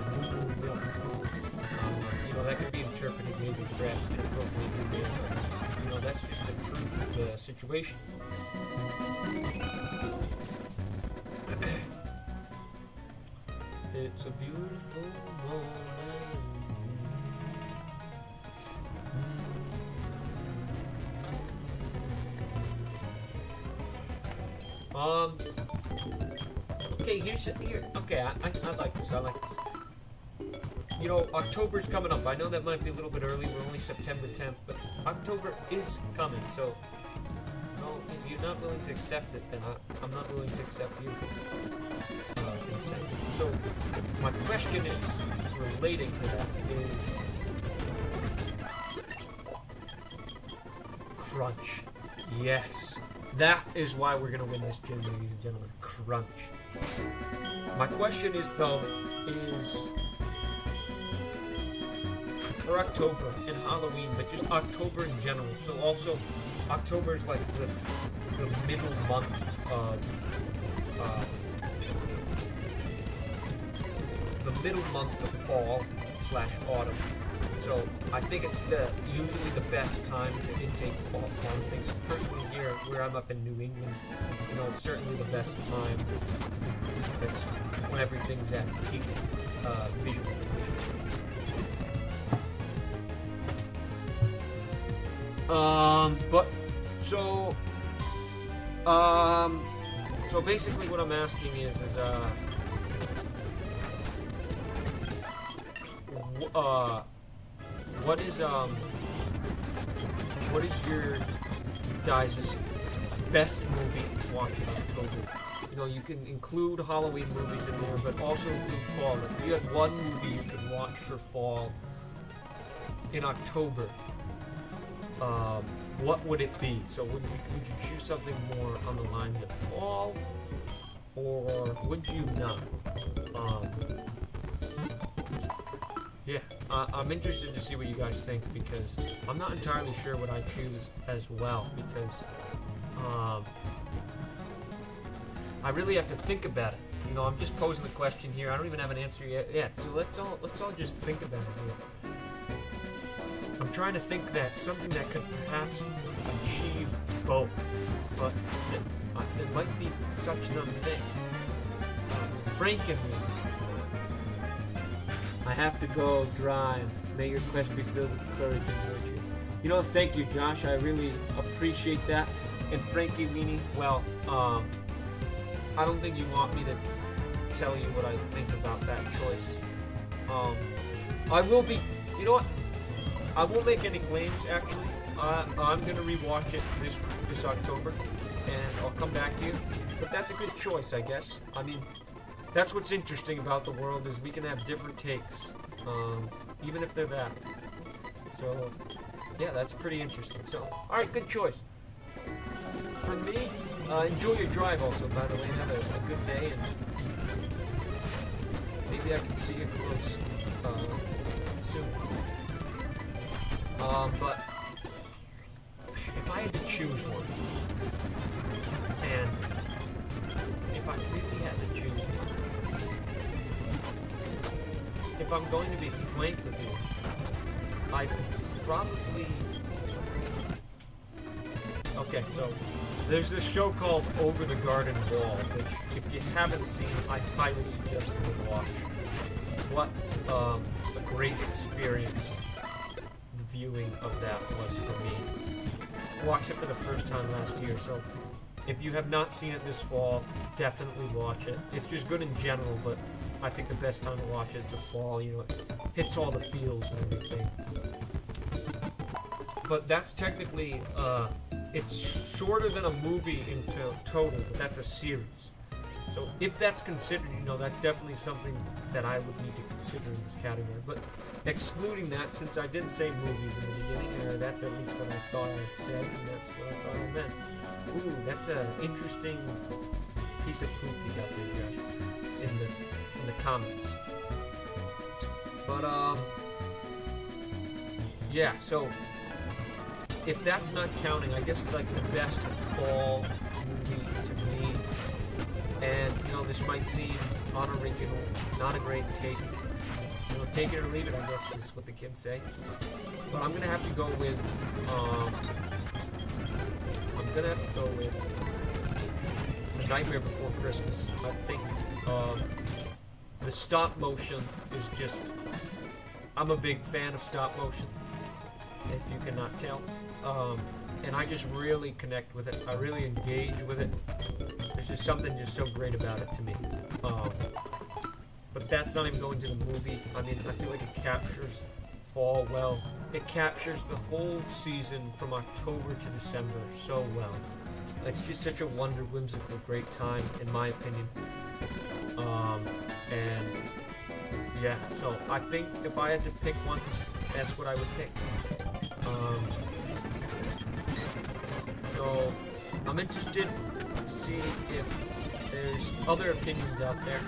You know, that could be interpreted maybe perhaps inappropriately there. But, you know, that's just the truth of the situation. It's a beautiful morning. Okay, here. Okay, I like this. I like this. You know, October's coming up. I know that might be a little bit early. We're only September 10th, but October is coming. So, you know, if you're not willing to accept it, then I'm not willing to accept you. In a sense. So, my question is relating to that is crunch. Yes. That is why we're going to win this gym, ladies and gentlemen. Crunch. My question is, though, is for October and Halloween, but just October in general. So also, October is like the middle month of fall. autumn. So I think it's usually the best time to intake all things. Personally, here where I'm up in New England, it's certainly the best time. That's when everything's at peak visual condition. So basically what I'm asking is what is your guys' best movie to watch in October? You can include Halloween movies in there, but also include fall. Like if you had one movie you could watch for fall in October, what would it be? So would you choose something more on the lines of fall, or would you not? I'm interested to see what you guys think, because I'm not entirely sure what I choose as well, because I really have to think about it. I'm just posing the question here. I don't even have an answer yet. Yeah, so let's all just think about it here. I'm trying to think that something that could perhaps achieve both, but there might be such another thing. Frankenweenie. I have to go drive. May your quest be filled with courage and virtue. Thank you, Josh. I really appreciate that. And Frankenweenie, well, I don't think you want me to tell you what I think about that choice. I will be, I won't make any claims, actually. I'm going to rewatch it this October, and I'll come back to you. But that's a good choice, I guess. I mean, that's what's interesting about the world, is we can have different takes, even if they're that. So, yeah, that's pretty interesting. So, alright, good choice. For me, enjoy your drive also, by the way, and have a good day, and maybe I can see you close soon. But if I had to choose one, and if I really had to choose one, if I'm going to be frank with you, I'd probably... Okay, so there's this show called Over the Garden Wall, which, if you haven't seen, I highly suggest you watch. What a great experience the viewing of that was for me. I watched it for the first time last year, so if you have not seen it this fall, definitely watch it. It's just good in general, but I think the best time to watch it is the fall. It hits all the feels and everything. But that's technically, it's shorter than a movie in total, but that's a series. So if that's considered, that's definitely something that I would need to consider in this category. But excluding that, since I did say movies in the beginning, that's at least what I thought I said, and that's what I thought I meant. Ooh, that's an interesting piece of poop you got there, Josh, in the comments. But yeah. So if that's not counting, I guess like the best fall movie to me, and this might seem unoriginal, not a great take. Take it or leave it, I guess, is what the kids say. But I'm gonna have to go with The Nightmare Before Christmas. I think the stop motion is just... I'm a big fan of stop motion, if you cannot tell. And I just really connect with it. I really engage with it. There's just something just so great about it to me. But that's not even going to the movie. I mean, I feel like it captures fall well. It captures the whole season from October to December so well. It's just such a whimsical, great time, in my opinion. And yeah, so I think if I had to pick one, that's what I would pick. So I'm interested to see if there's other opinions out there.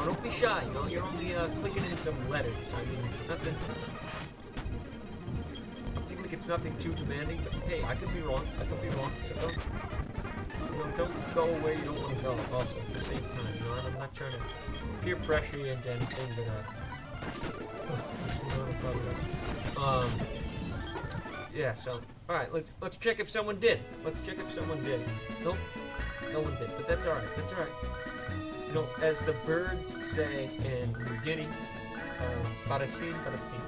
Don't be shy. You're only clicking in some letters. I mean, it's nothing. I feel like it's nothing too demanding. But hey, I could be wrong. So don't go where you don't want to go. Also, at the same time, I'm not trying to peer pressure you into anything, but Yeah, so alright, let's check if someone did. Let's check if someone did. Nope, no one did, but that's alright, that's alright. You know, as the birds say in New Guinea, Barasin, Barasin.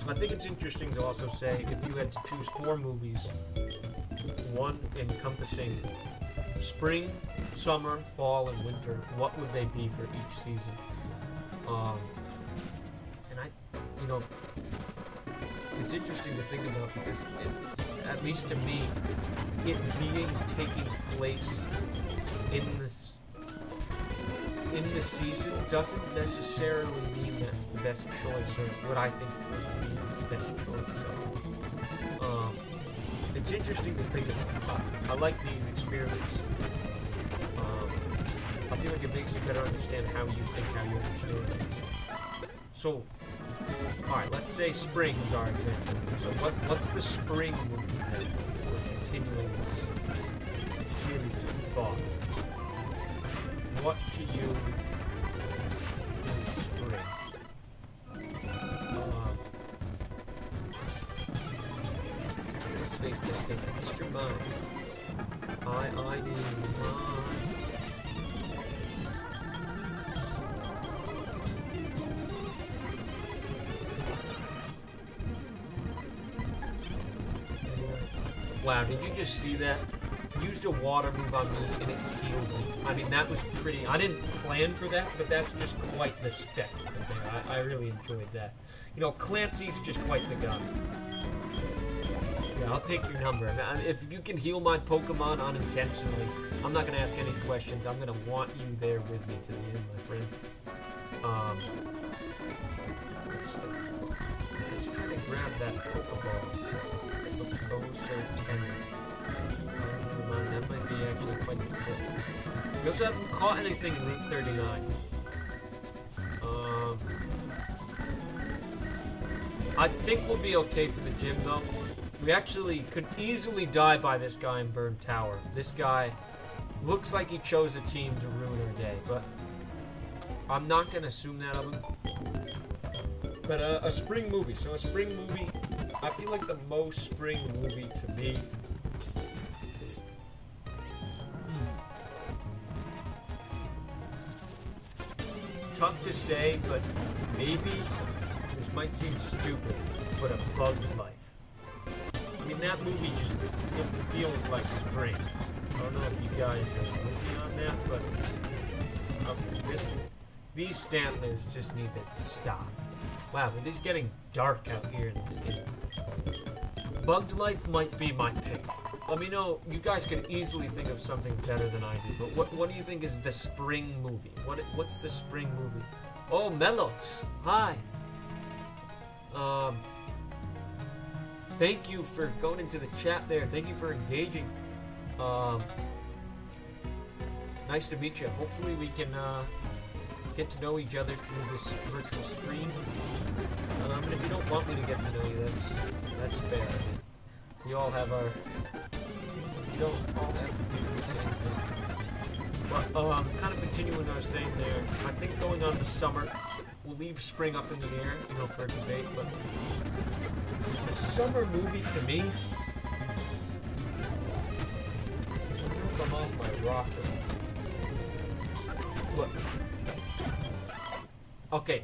I think it's interesting to also say if you had to choose 4 movies, one encompassing spring, summer, fall, and winter, what would they be for each season? And you know, it's interesting to think about because, at least to me, it being taking place in this season doesn't necessarily mean that's the best choice or what I think would be the best choice. So, it's interesting to think about. I like these experiments. I feel like it makes you better understand how you think, how you understand things. So, alright, let's say spring is our example. So what's the spring movie that we're continuing this series of thought? What to you is spring? Let's face this thing. Mr. Mind. I need mine. Wow, did you just see that? Used a water move on me and it healed me. I mean, that was pretty... I didn't plan for that, but that's just quite the spectacle there. I really enjoyed that. You know, Clancy's just quite the guy. Yeah, I'll take your number. If you can heal my Pokemon unintentionally, I'm not going to ask any questions. I'm going to want you there with me to the end, my friend. Let's try to grab that Pokeball. Oh, so tender. That might be actually quite good. We also haven't caught anything in Route 39. I think we'll be okay for the gym, though. We actually could easily die by this guy in Burn Tower. This guy looks like he chose a team to ruin our day, but I'm not going to assume that of him. But a spring movie. So a spring movie, I feel like the most spring movie to me. Tough to say, but maybe this might seem stupid, but A Bug's Life. I mean, that movie just, it feels like spring. I don't know if you guys are with me on that, but these Stantlers just need to stop. Wow, it is getting dark out here in this game. Bug's Life might be my pick. Let me know. You guys could easily think of something better than I do. But what do you think is the spring movie? What's the spring movie? Oh, Melos. Hi. Thank you for going into the chat there. Thank you for engaging. Nice to meet you. Hopefully we can get to know each other through this virtual stream. And if you don't want me to get to know you, that's fair. We all have our... We don't all have to do the same thing. But, kind of continuing what I was saying there, I think going on to summer, we'll leave spring up in the air, you know, for a debate, but the summer movie to me, I don't know if I'm off my rocker. Look. Okay,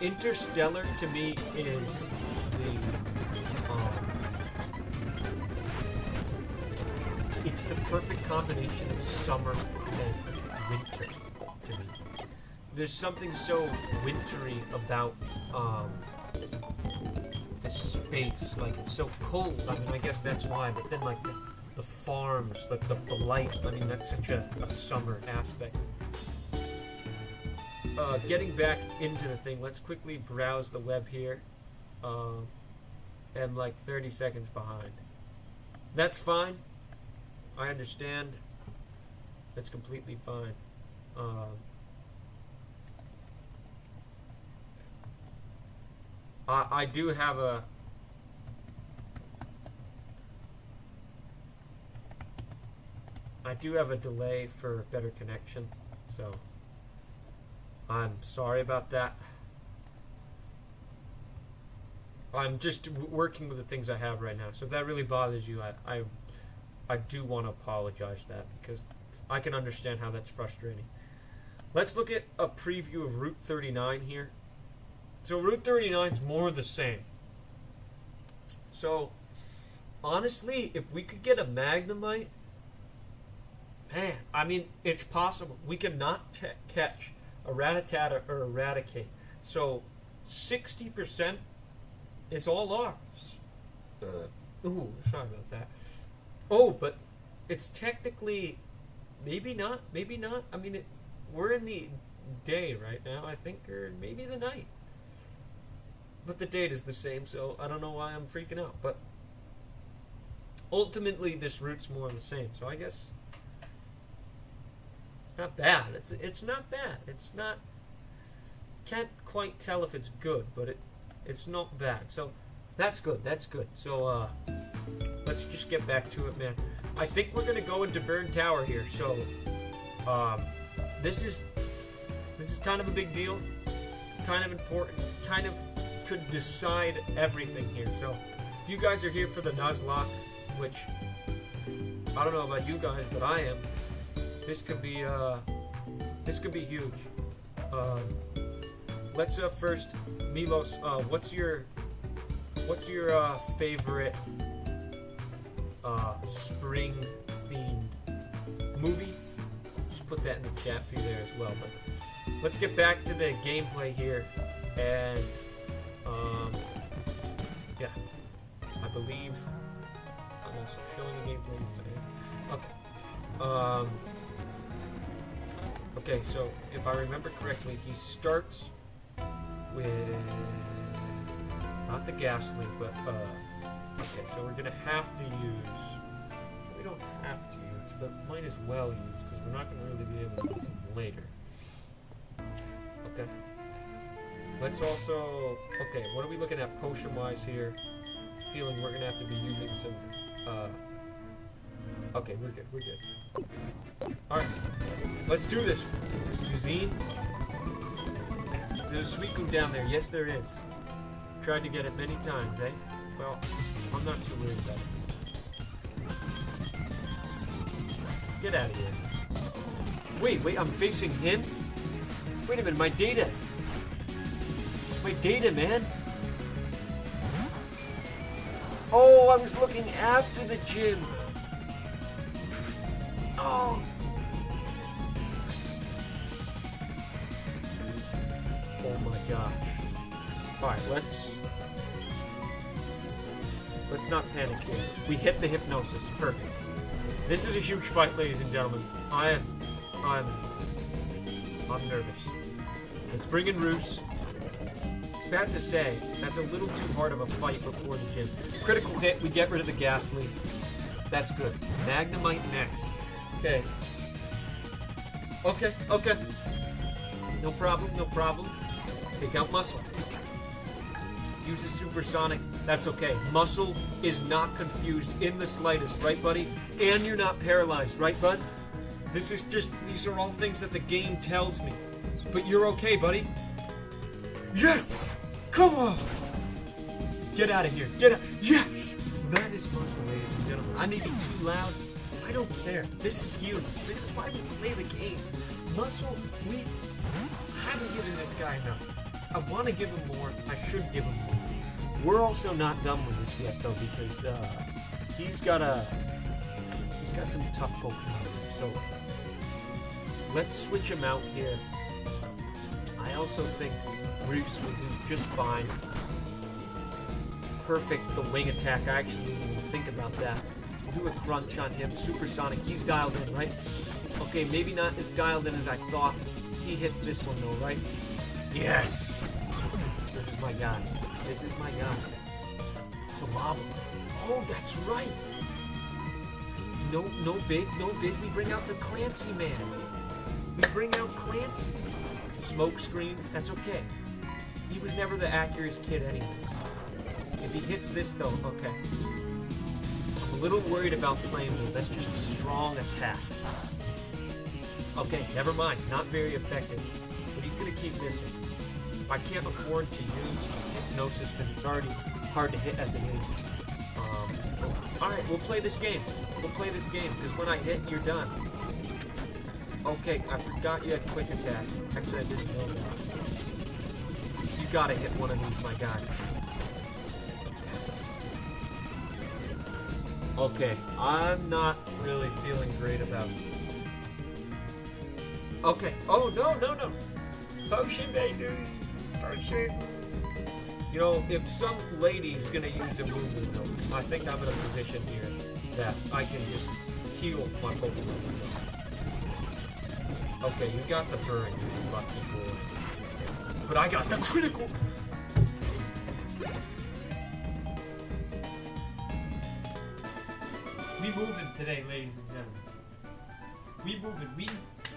Interstellar to me is the, it's the perfect combination of summer and winter to me. There's something so wintry about the space, like it's so cold. I mean, I guess that's why, but then like the farms, like the light, I mean, that's such a summer aspect. Getting back into the thing, let's quickly browse the web here. I'm like 30 seconds behind. That's fine. I understand. That's completely fine. I do have a I do have a delay for better connection, so I'm sorry about that. I'm just working with the things I have right now, so if that really bothers you, I do want to apologize for that, because I can understand how that's frustrating. Let's look at a preview of Route 39 here. So Route 39 is more of the same. So, honestly, if we could get a Magnemite, man, I mean, it's possible. We could not catch a Rattata or Eradicate. So, 60% is all ours. Ooh, sorry about that. Oh, but it's technically, maybe not. I mean, we're in the day right now, I think, or maybe the night. But the date is the same, so I don't know why I'm freaking out. But ultimately, this route's more the same. So I guess it's not bad. It's not bad. It's not. Can't quite tell if it's good, but it's not bad. So that's good. That's good. So let's just get back to it, man. I think we're gonna go into Burn Tower here. So this is kind of a big deal. Kind of important. Kind of could decide everything here. So if you guys are here for the Nuzlocke, which I don't know about you guys, but I am, this could be huge. Let's first, Milos, what's your favorite spring themed movie? Just put that in the chat for you there as well. But let's get back to the gameplay here, and yeah, I believe I'm also showing the gameplay in a second. Okay. Okay, so if I remember correctly, he starts with not the gas link, but okay, so we're gonna have to use. We don't have to use, but might as well use, because we're not gonna really be able to use them later. Okay. Let's also, okay, what are we looking at potion-wise here? Feeling we're gonna have to be using some, okay, we're good. Alright, let's do this. Eugene? There's a Suicune down there. Yes, there is. Tried to get it many times, eh? Well, I'm not too worried about it. Get out of here. Wait, I'm facing him? Wait a minute, my data. My data, man. Oh, I was looking after the gym. Oh. Oh my gosh. Alright, let's not panic here. We hit the hypnosis. Perfect. This is a huge fight, ladies and gentlemen. I'm nervous. Let's bring in Roos. Bad to say, that's a little too hard of a fight before the gym. Critical hit, we get rid of the gas leak. That's good. Magnemite next. Okay. Okay. No problem. Take out Muscle. Uses Supersonic. That's okay. Muscle is not confused in the slightest, right, buddy? And you're not paralyzed, right, bud? These are all things that the game tells me. But you're okay, buddy. Yes! Come on! Get out of here. Get out. Yes! That is Muscle, ladies and gentlemen. I may be too loud. I don't care. This is huge. This is why we play the game. Muscle, we haven't given this guy enough. I want to give him more. I should give him more. We're also not done with this yet, though, because he's got some tough Pokemon. So let's switch him out here. I also think Reefs will do just fine. Perfect, the wing attack. I actually didn't even think about that. Do a crunch on him. Supersonic, he's dialed in, right? Okay, maybe not as dialed in as I thought. He hits this one though, right? Yes! This is my guy. The lava. Oh, that's right. No big. We bring out the Clancy man. We bring out Clancy. Smoke screen, that's okay. He was never the accurate kid anyways. If he hits this though, okay. I'm a little worried about Flame Beam. That's just a strong attack. Okay, never mind. Not very effective. But he's going to keep missing. I can't afford to use Hypnosis because it's already hard to hit as it is. Alright, we'll play this game. We'll play this game because when I hit, you're done. Okay, I forgot you had quick attack. Actually, I didn't know that. You gotta hit one of these, my guy. Okay, I'm not really feeling great about it. Okay, oh, no. Potion, baby. Potion. You know, if some lady's gonna use a movement though, I think I'm in a position here that I can just heal my Pokemon. Okay, you got the burn, you lucky boy. But I got the critical! We moving today, ladies and gentlemen. We moving. We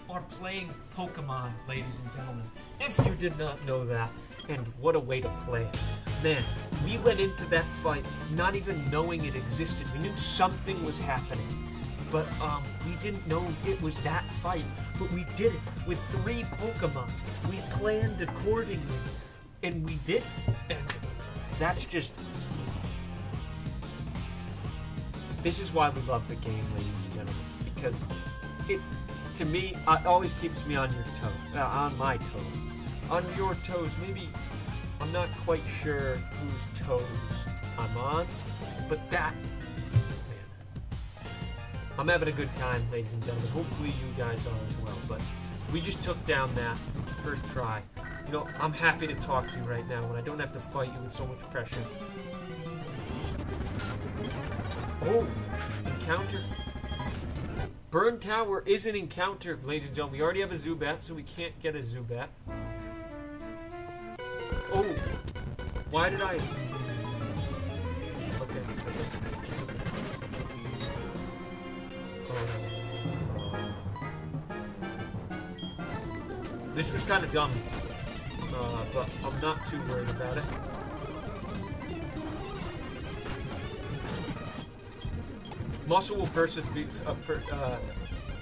are playing Pokemon, ladies and gentlemen. If you did not know that, and what a way to play it. Man, we went into that fight not even knowing it existed. We knew something was happening. But we didn't know it was that fight. But we did it with 3 Pokemon. We planned accordingly. And we did it. And that's just... This is why we love the game, ladies and gentlemen. Because it, to me, it always keeps me on your toes. On my toes. On your toes, maybe I'm not quite sure whose toes I'm on, but that, man, I'm having a good time, ladies and gentlemen. Hopefully you guys are as well, but we just took down that first try. You know, I'm happy to talk to you right now when I don't have to fight you with so much pressure. Oh, encounter. Burn Tower is an encounter, ladies and gentlemen. We already have a Zubat, so we can't get a Zubat. Oh, why did I? Okay, that's okay. This was kind of dumb, but I'm not too worried about it. Muscle will persevere.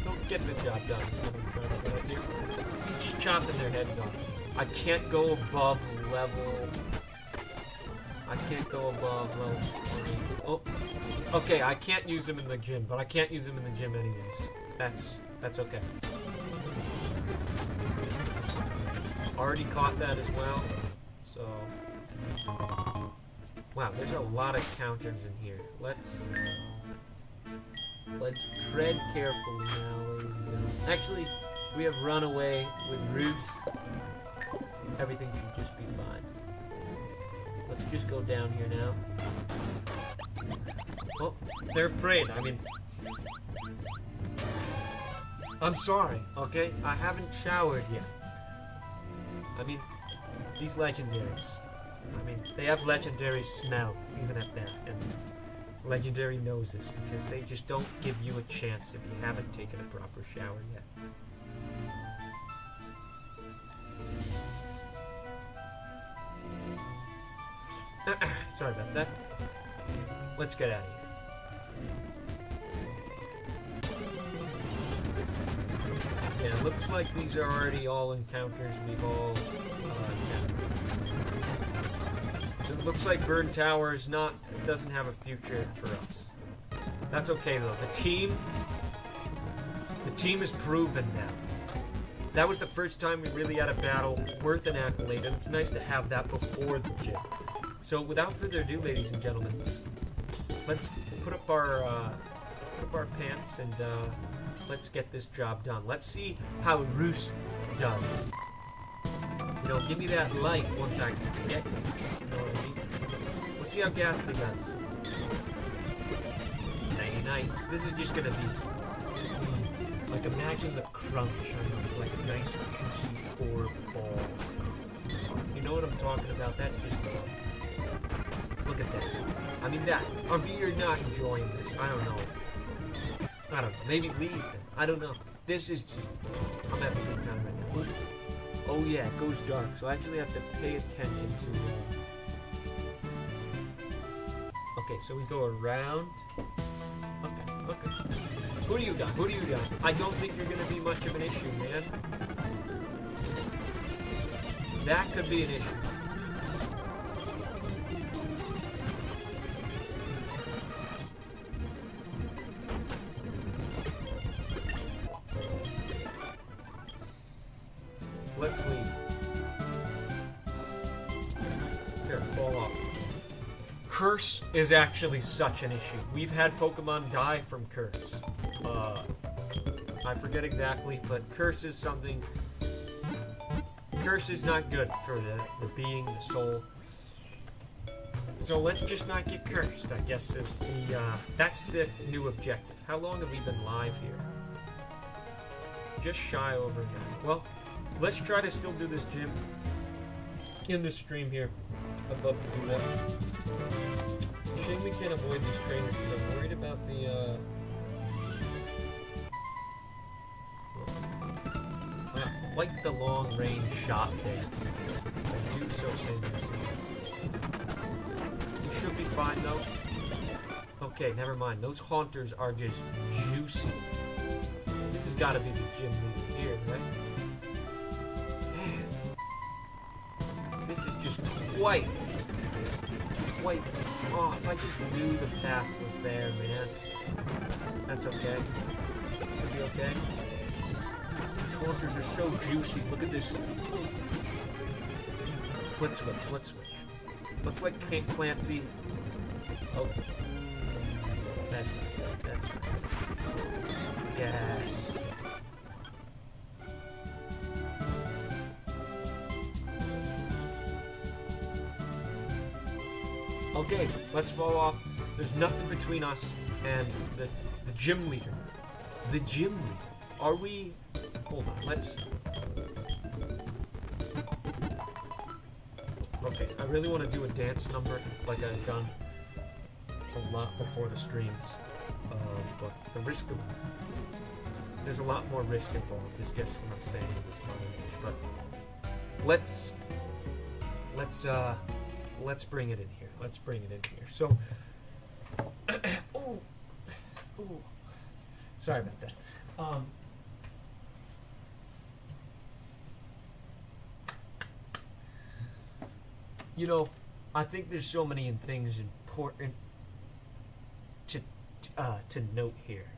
Don't get the job done. Is what I'm trying to do. He's just chopping their heads off. I can't go above level. I can't go above level 20. Oh, okay. I can't use him in the gym, but I can't use him in the gym anyways. That's okay. Already caught that as well. So, wow, there's a lot of counters in here. Let's tread carefully now, ladies and gentlemen. Actually, we have run away with Roos. Everything should just be fine. Let's just go down here now. Oh, they're afraid. I mean, I'm sorry, okay? I haven't showered yet. I mean, these legendaries. I mean, they have legendary smell, even at that. And Legendary knows this because they just don't give you a chance if you haven't taken a proper shower yet. Sorry about that. Let's get out of here. Yeah, it looks like these are already all encounters we've all encountered. So it looks like Burn Tower is doesn't have a future for us. That's okay though. The team is proven now. That was the first time we really had a battle worth an accolade, and it's nice to have that before the gym. So without further ado, ladies and gentlemen, let's put up our pants and let's get this job done. Let's see how Roos does. You know, give me that light once I get you. You know what I mean? Let's see how Ghastly does. 99. This is just gonna be like, imagine the crunch on this, like a nice juicy core ball. You know what I'm talking about? That's just look at that. I mean that. Or if you're not enjoying this, I don't know. Maybe leave then. I don't know. This is just, I'm having a good time right now. Oh yeah, it goes dark, so I actually have to pay attention to Okay, so we go around. Okay. Who do you got? Who do you got? I don't think you're gonna be much of an issue, man. That could be an issue. Let's leave. Here, fall off. Curse is actually such an issue. We've had Pokemon die from Curse. I forget exactly, but Curse is something... Curse is not good for the being, the soul. So let's just not get cursed, I guess is the, that's the new objective. How long have we been live here? Just shy over an hour. Well, let's try to still do this gym in this stream here. I'd love to do that. Shame we can't avoid these trainers because I'm worried about the, I like the long range shot there. I do so say this. We should be fine though. Okay, never mind. Those haunters are just juicy. This has got to be the gym leader here, right? Man. This is just quite. Oh, if I just knew the path was there, man. That's okay. Should be okay. These haunters are so juicy. Look at this. Let's switch. Let's like Clancy. Oh. That's not good. That's not good. Yes. Okay, let's fall off. There's nothing between us and the gym leader. The gym leader. Are we... Hold on, let's... Okay, I really want to do a dance number like I've done a lot before the streams. But the risk of... There's a lot more risk involved, is guess what I'm saying in this modern age. But let's bring it in here. Let's bring it in here. So, ooh, sorry about that. You know, I think there's so many things important to note here.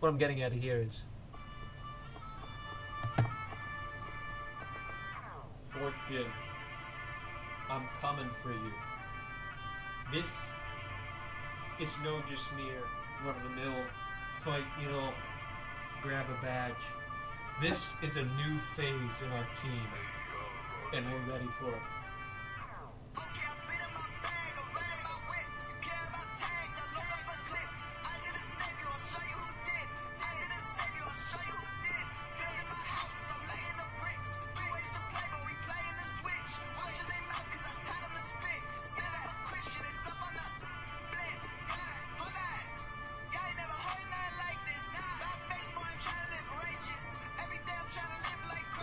What I'm getting at here is 4th gym. I'm coming for you. This is no just mere run-of-the-mill fight, you know, grab a badge. This is a new phase in our team, and we're ready for it.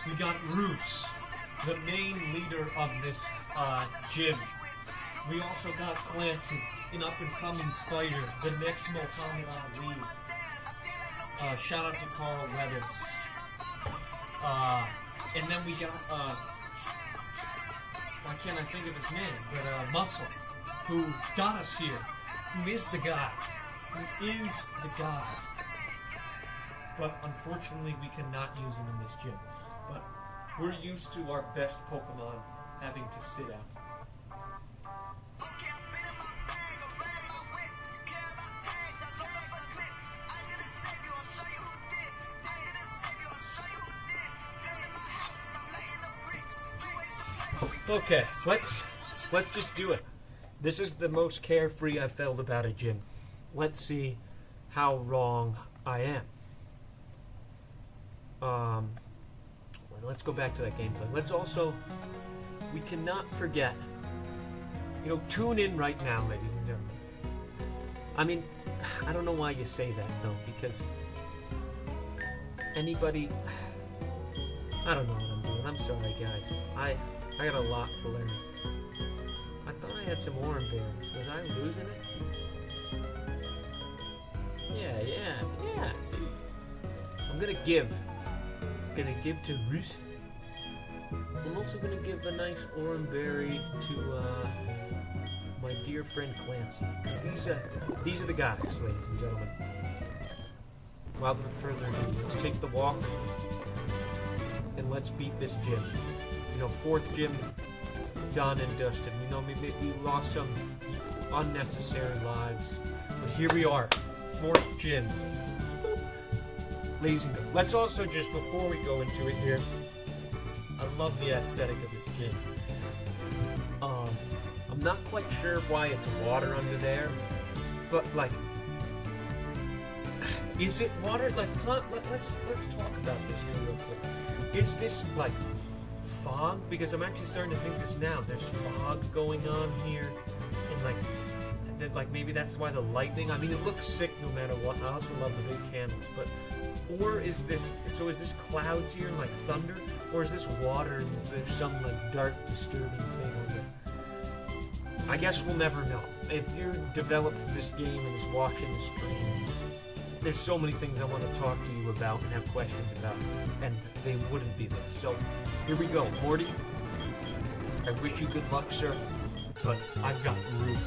We got Roos, the main leader of this gym. We also got Clancy, an up-and-coming fighter, the next Muhammad Ali. Shout out to Carl Weathers. And then we got, why can't I think of his name, but Muscle, who got us here, who is the guy. But unfortunately, we cannot use him in this gym. But we're used to our best Pokemon having to sit out. Okay, let's just do it. This is the most carefree I've felt about a gym. Let's see how wrong I am. Let's go back to that gameplay. Let's also, we cannot forget, you know, tune in right now, ladies and gentlemen. I mean, I don't know why you say that, though, because Anybody? I don't know what I'm doing. I'm sorry, guys. I got a lot to learn. I thought I had some orange berries. Was I losing it? Yeah. See, I'm gonna give to Ruth. I'm also gonna give a nice orange berry to my dear friend Clancy. Because these are the guys, ladies and gentlemen. Without further ado, let's take the walk and let's beat this gym. You know, 4th gym done and dusted. You know, maybe we lost some unnecessary lives, but here we are, 4th gym. Ladies and gentlemen, let's also just, before we go into it here, I love the aesthetic of this gym. I'm not quite sure why it's water under there, but like, is it water? Like, let's talk about this here real quick. Is this like fog? Because I'm actually starting to think this now. There's fog going on here, and like maybe that's why the lightning. I mean, it looks sick no matter what. I also love the big candles, but or is this clouds here and like thunder, or is this water and there's some like dark disturbing thing over there? I guess we'll never know. If you developed this game and is watching the stream, there's so many things I want to talk to you about and have questions about, and they wouldn't be this. So, here we go. Morty, I wish you good luck, sir, but I've got Ruth.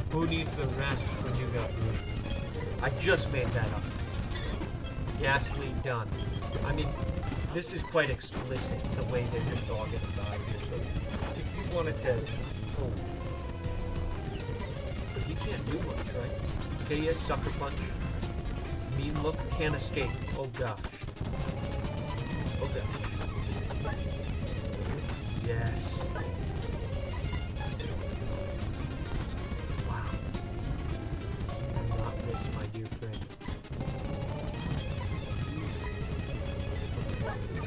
Who needs the rest when you got Ruth? I just made that up. Ghastly done. I mean, this is quite explicit, the way they're just all gonna die here, so if you wanted to... Oh. But you can't do much, right? Okay, yes, sucker punch. Mean look, can't escape. Oh gosh. Oh gosh. Yes. Wow. Not this, my dear friend.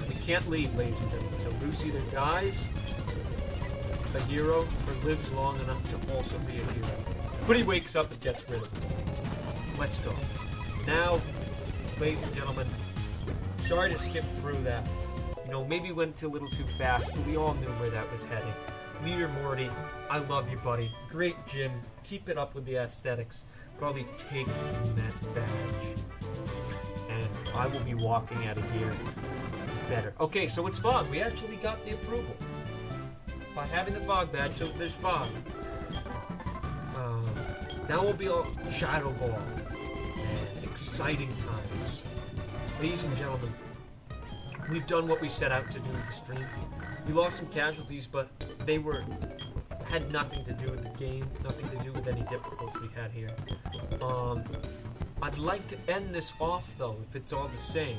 We can't leave, ladies and gentlemen. So Bruce either dies a hero or lives long enough to also be a hero. But he wakes up and gets rid of him. Let's go. Now, ladies and gentlemen, sorry to skip through that. You know, maybe went a little too fast, but we all knew where that was heading. Leader Morty, I love you, buddy. Great gym. Keep it up with the aesthetics. But I'll be taking that badge. And I will be walking out of here better. Okay, so it's fog. We actually got the approval. By having the fog badge, so there's fog. Now we'll be all Shadow Ball. And exciting times. Ladies and gentlemen, we've done what we set out to do with the stream. We lost some casualties, but they had nothing to do with the game, nothing to do with any difficulties we had here. I'd like to end this off, though, if it's all the same.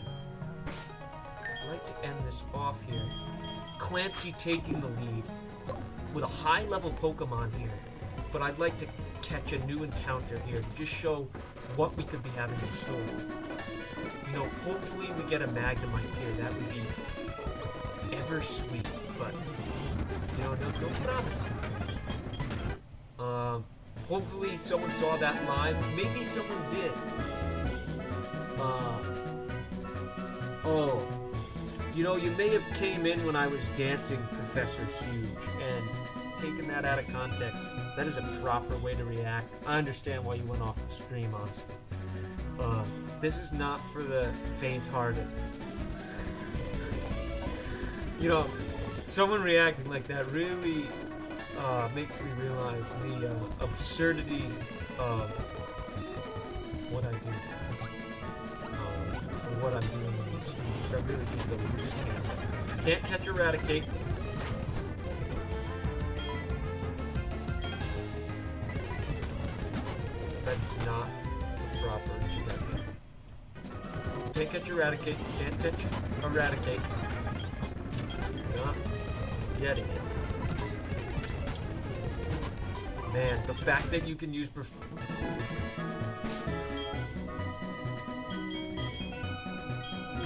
I'd like to end this off here. Clancy taking the lead with a high-level Pokemon here, but I'd like to catch a new encounter here to just show what we could be having in store. You know, hopefully we get a Magnemite here. That would be ever sweet, but you know, no promise. Hopefully someone saw that live. Maybe someone did. Oh, you know, you may have came in when I was dancing Professor Huge and taken that out of context. That is a proper way to react. I understand why you went off the stream, honestly. This is not for the faint-hearted. You know, someone reacting like that really makes me realize the absurdity of what I do. Or what I'm doing in these streams. I really just a loose cannon. Can't catch Eradicate. That's not the proper introduction. Can't catch Eradicate. Can't catch Eradicate. Not getting it. Man, the fact that you can use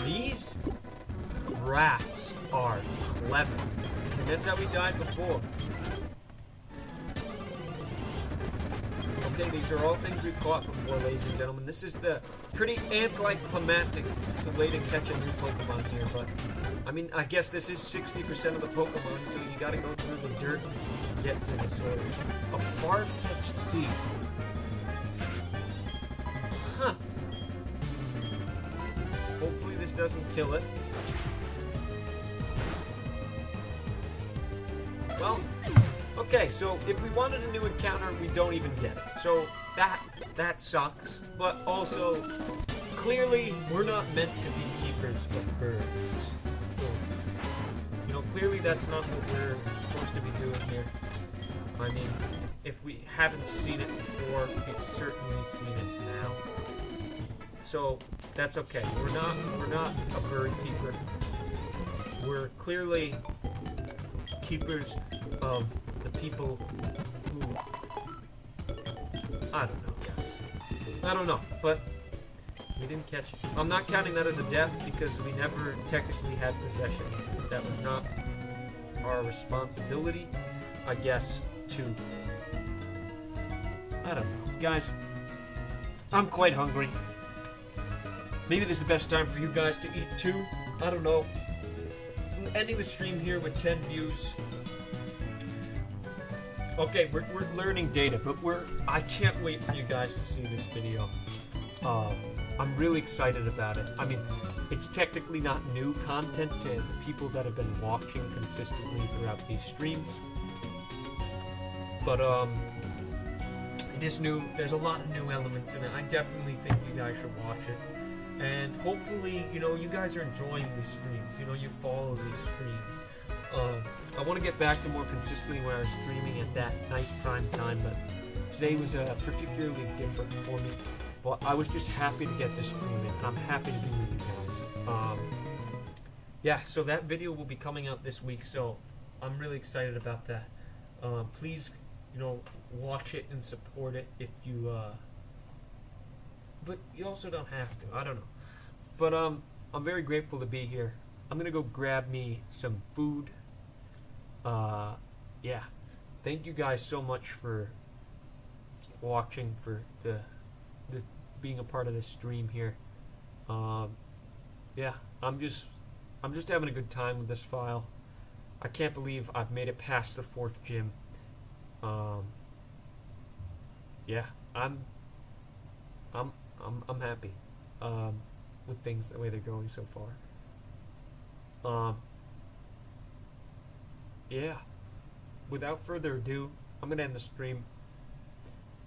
these rats are clever. And that's how we died before. Okay, these are all things we've caught before, ladies and gentlemen. This is the pretty anticlimactic way to catch a new Pokemon here, but I mean, I guess this is 60% of the Pokemon, so you gotta go through the dirt to get to this. So, a far-fetched D. Huh. Hopefully this doesn't kill it. Well, okay, so if we wanted a new encounter, we don't even get it. So that sucks. But also, clearly, we're not meant to be keepers of birds. So, you know, clearly that's not what we're supposed to be doing here. I mean, if we haven't seen it before, we've certainly seen it now. So that's okay. We're not a bird keeper. We're clearly keepers of the people who, I don't know, guys. I don't know, but we didn't catch it. I'm not counting that as a death because we never technically had possession. That was not our responsibility, I guess, to, I don't know. Guys, I'm quite hungry. Maybe this is the best time for you guys to eat too. I don't know. We're ending the stream here with 10 views. Okay, we're learning data, but I can't wait for you guys to see this video. I'm really excited about it. I mean, it's technically not new content to the people that have been watching consistently throughout these streams. But it is new. There's a lot of new elements in it. I definitely think you guys should watch it. And hopefully, you know, you guys are enjoying these streams. You know, you follow these streams. I want to get back to more consistently where I was streaming at that nice prime time, but today was particularly different for me. But I was just happy to get this stream in, and I'm happy to be with you guys. Yeah, so that video will be coming out this week, so I'm really excited about that. Please, you know, watch it and support it if you, but you also don't have to. I don't know. But I'm very grateful to be here. I'm gonna go grab me some food. Yeah. Thank you guys so much for watching, for the being a part of this stream here. Yeah, I'm just having a good time with this file. I can't believe I've made it past the 4th gym. Yeah, I'm happy with things the way they're going so far. Yeah. Without further ado, I'm gonna end the stream.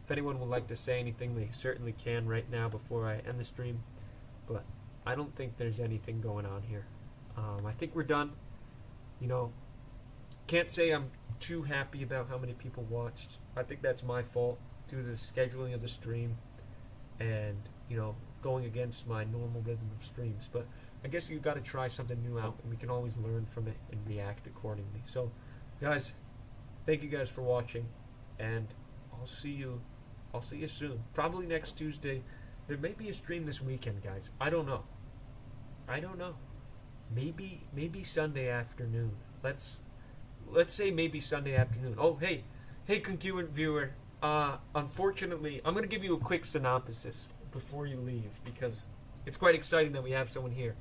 If anyone would like to say anything, they certainly can right now before I end the stream. But I don't think there's anything going on here. I think we're done. You know, can't say I'm too happy about how many people watched. I think that's my fault due to the scheduling of the stream and, you know, going against my normal rhythm of streams. But I guess you got to try something new out, and we can always learn from it and react accordingly. So, guys, thank you guys for watching, and I'll see you soon. Probably next Tuesday. There may be a stream this weekend, guys. I don't know. Maybe Sunday afternoon. Let's say maybe Sunday afternoon. Oh, hey, concurrent viewer. Unfortunately, I'm gonna give you a quick synopsis before you leave because it's quite exciting that we have someone here.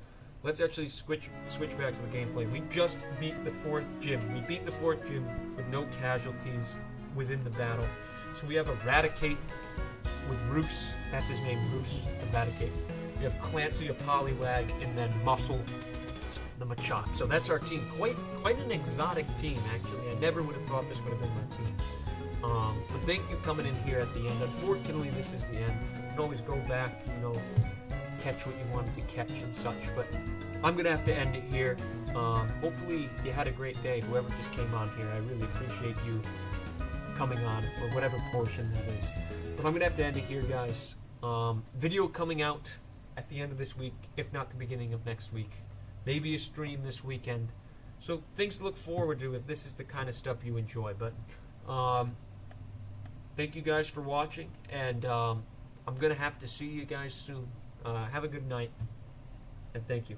Let's actually switch back to the gameplay. We just beat the 4th gym. We beat the 4th gym with no casualties within the battle. So we have Eradicate with Roos. That's his name, Roos. Eradicate. We have Clancy, a Poliwag, and then Muscle, the Machop. So that's our team. Quite an exotic team, actually. I never would have thought this would have been my team. But thank you coming in here at the end. Unfortunately, this is the end. You can always go back, you know, catch what you wanted to catch and such. But I'm going to have to end it here. Hopefully you had a great day, whoever just came on here. I really appreciate you coming on for whatever portion that is. But I'm going to have to end it here, guys. Video coming out at the end of this week, if not the beginning of next week. Maybe a stream this weekend. So things to look forward to if this is the kind of stuff you enjoy. But thank you guys for watching, and I'm going to have to see you guys soon. Have a good night, and thank you.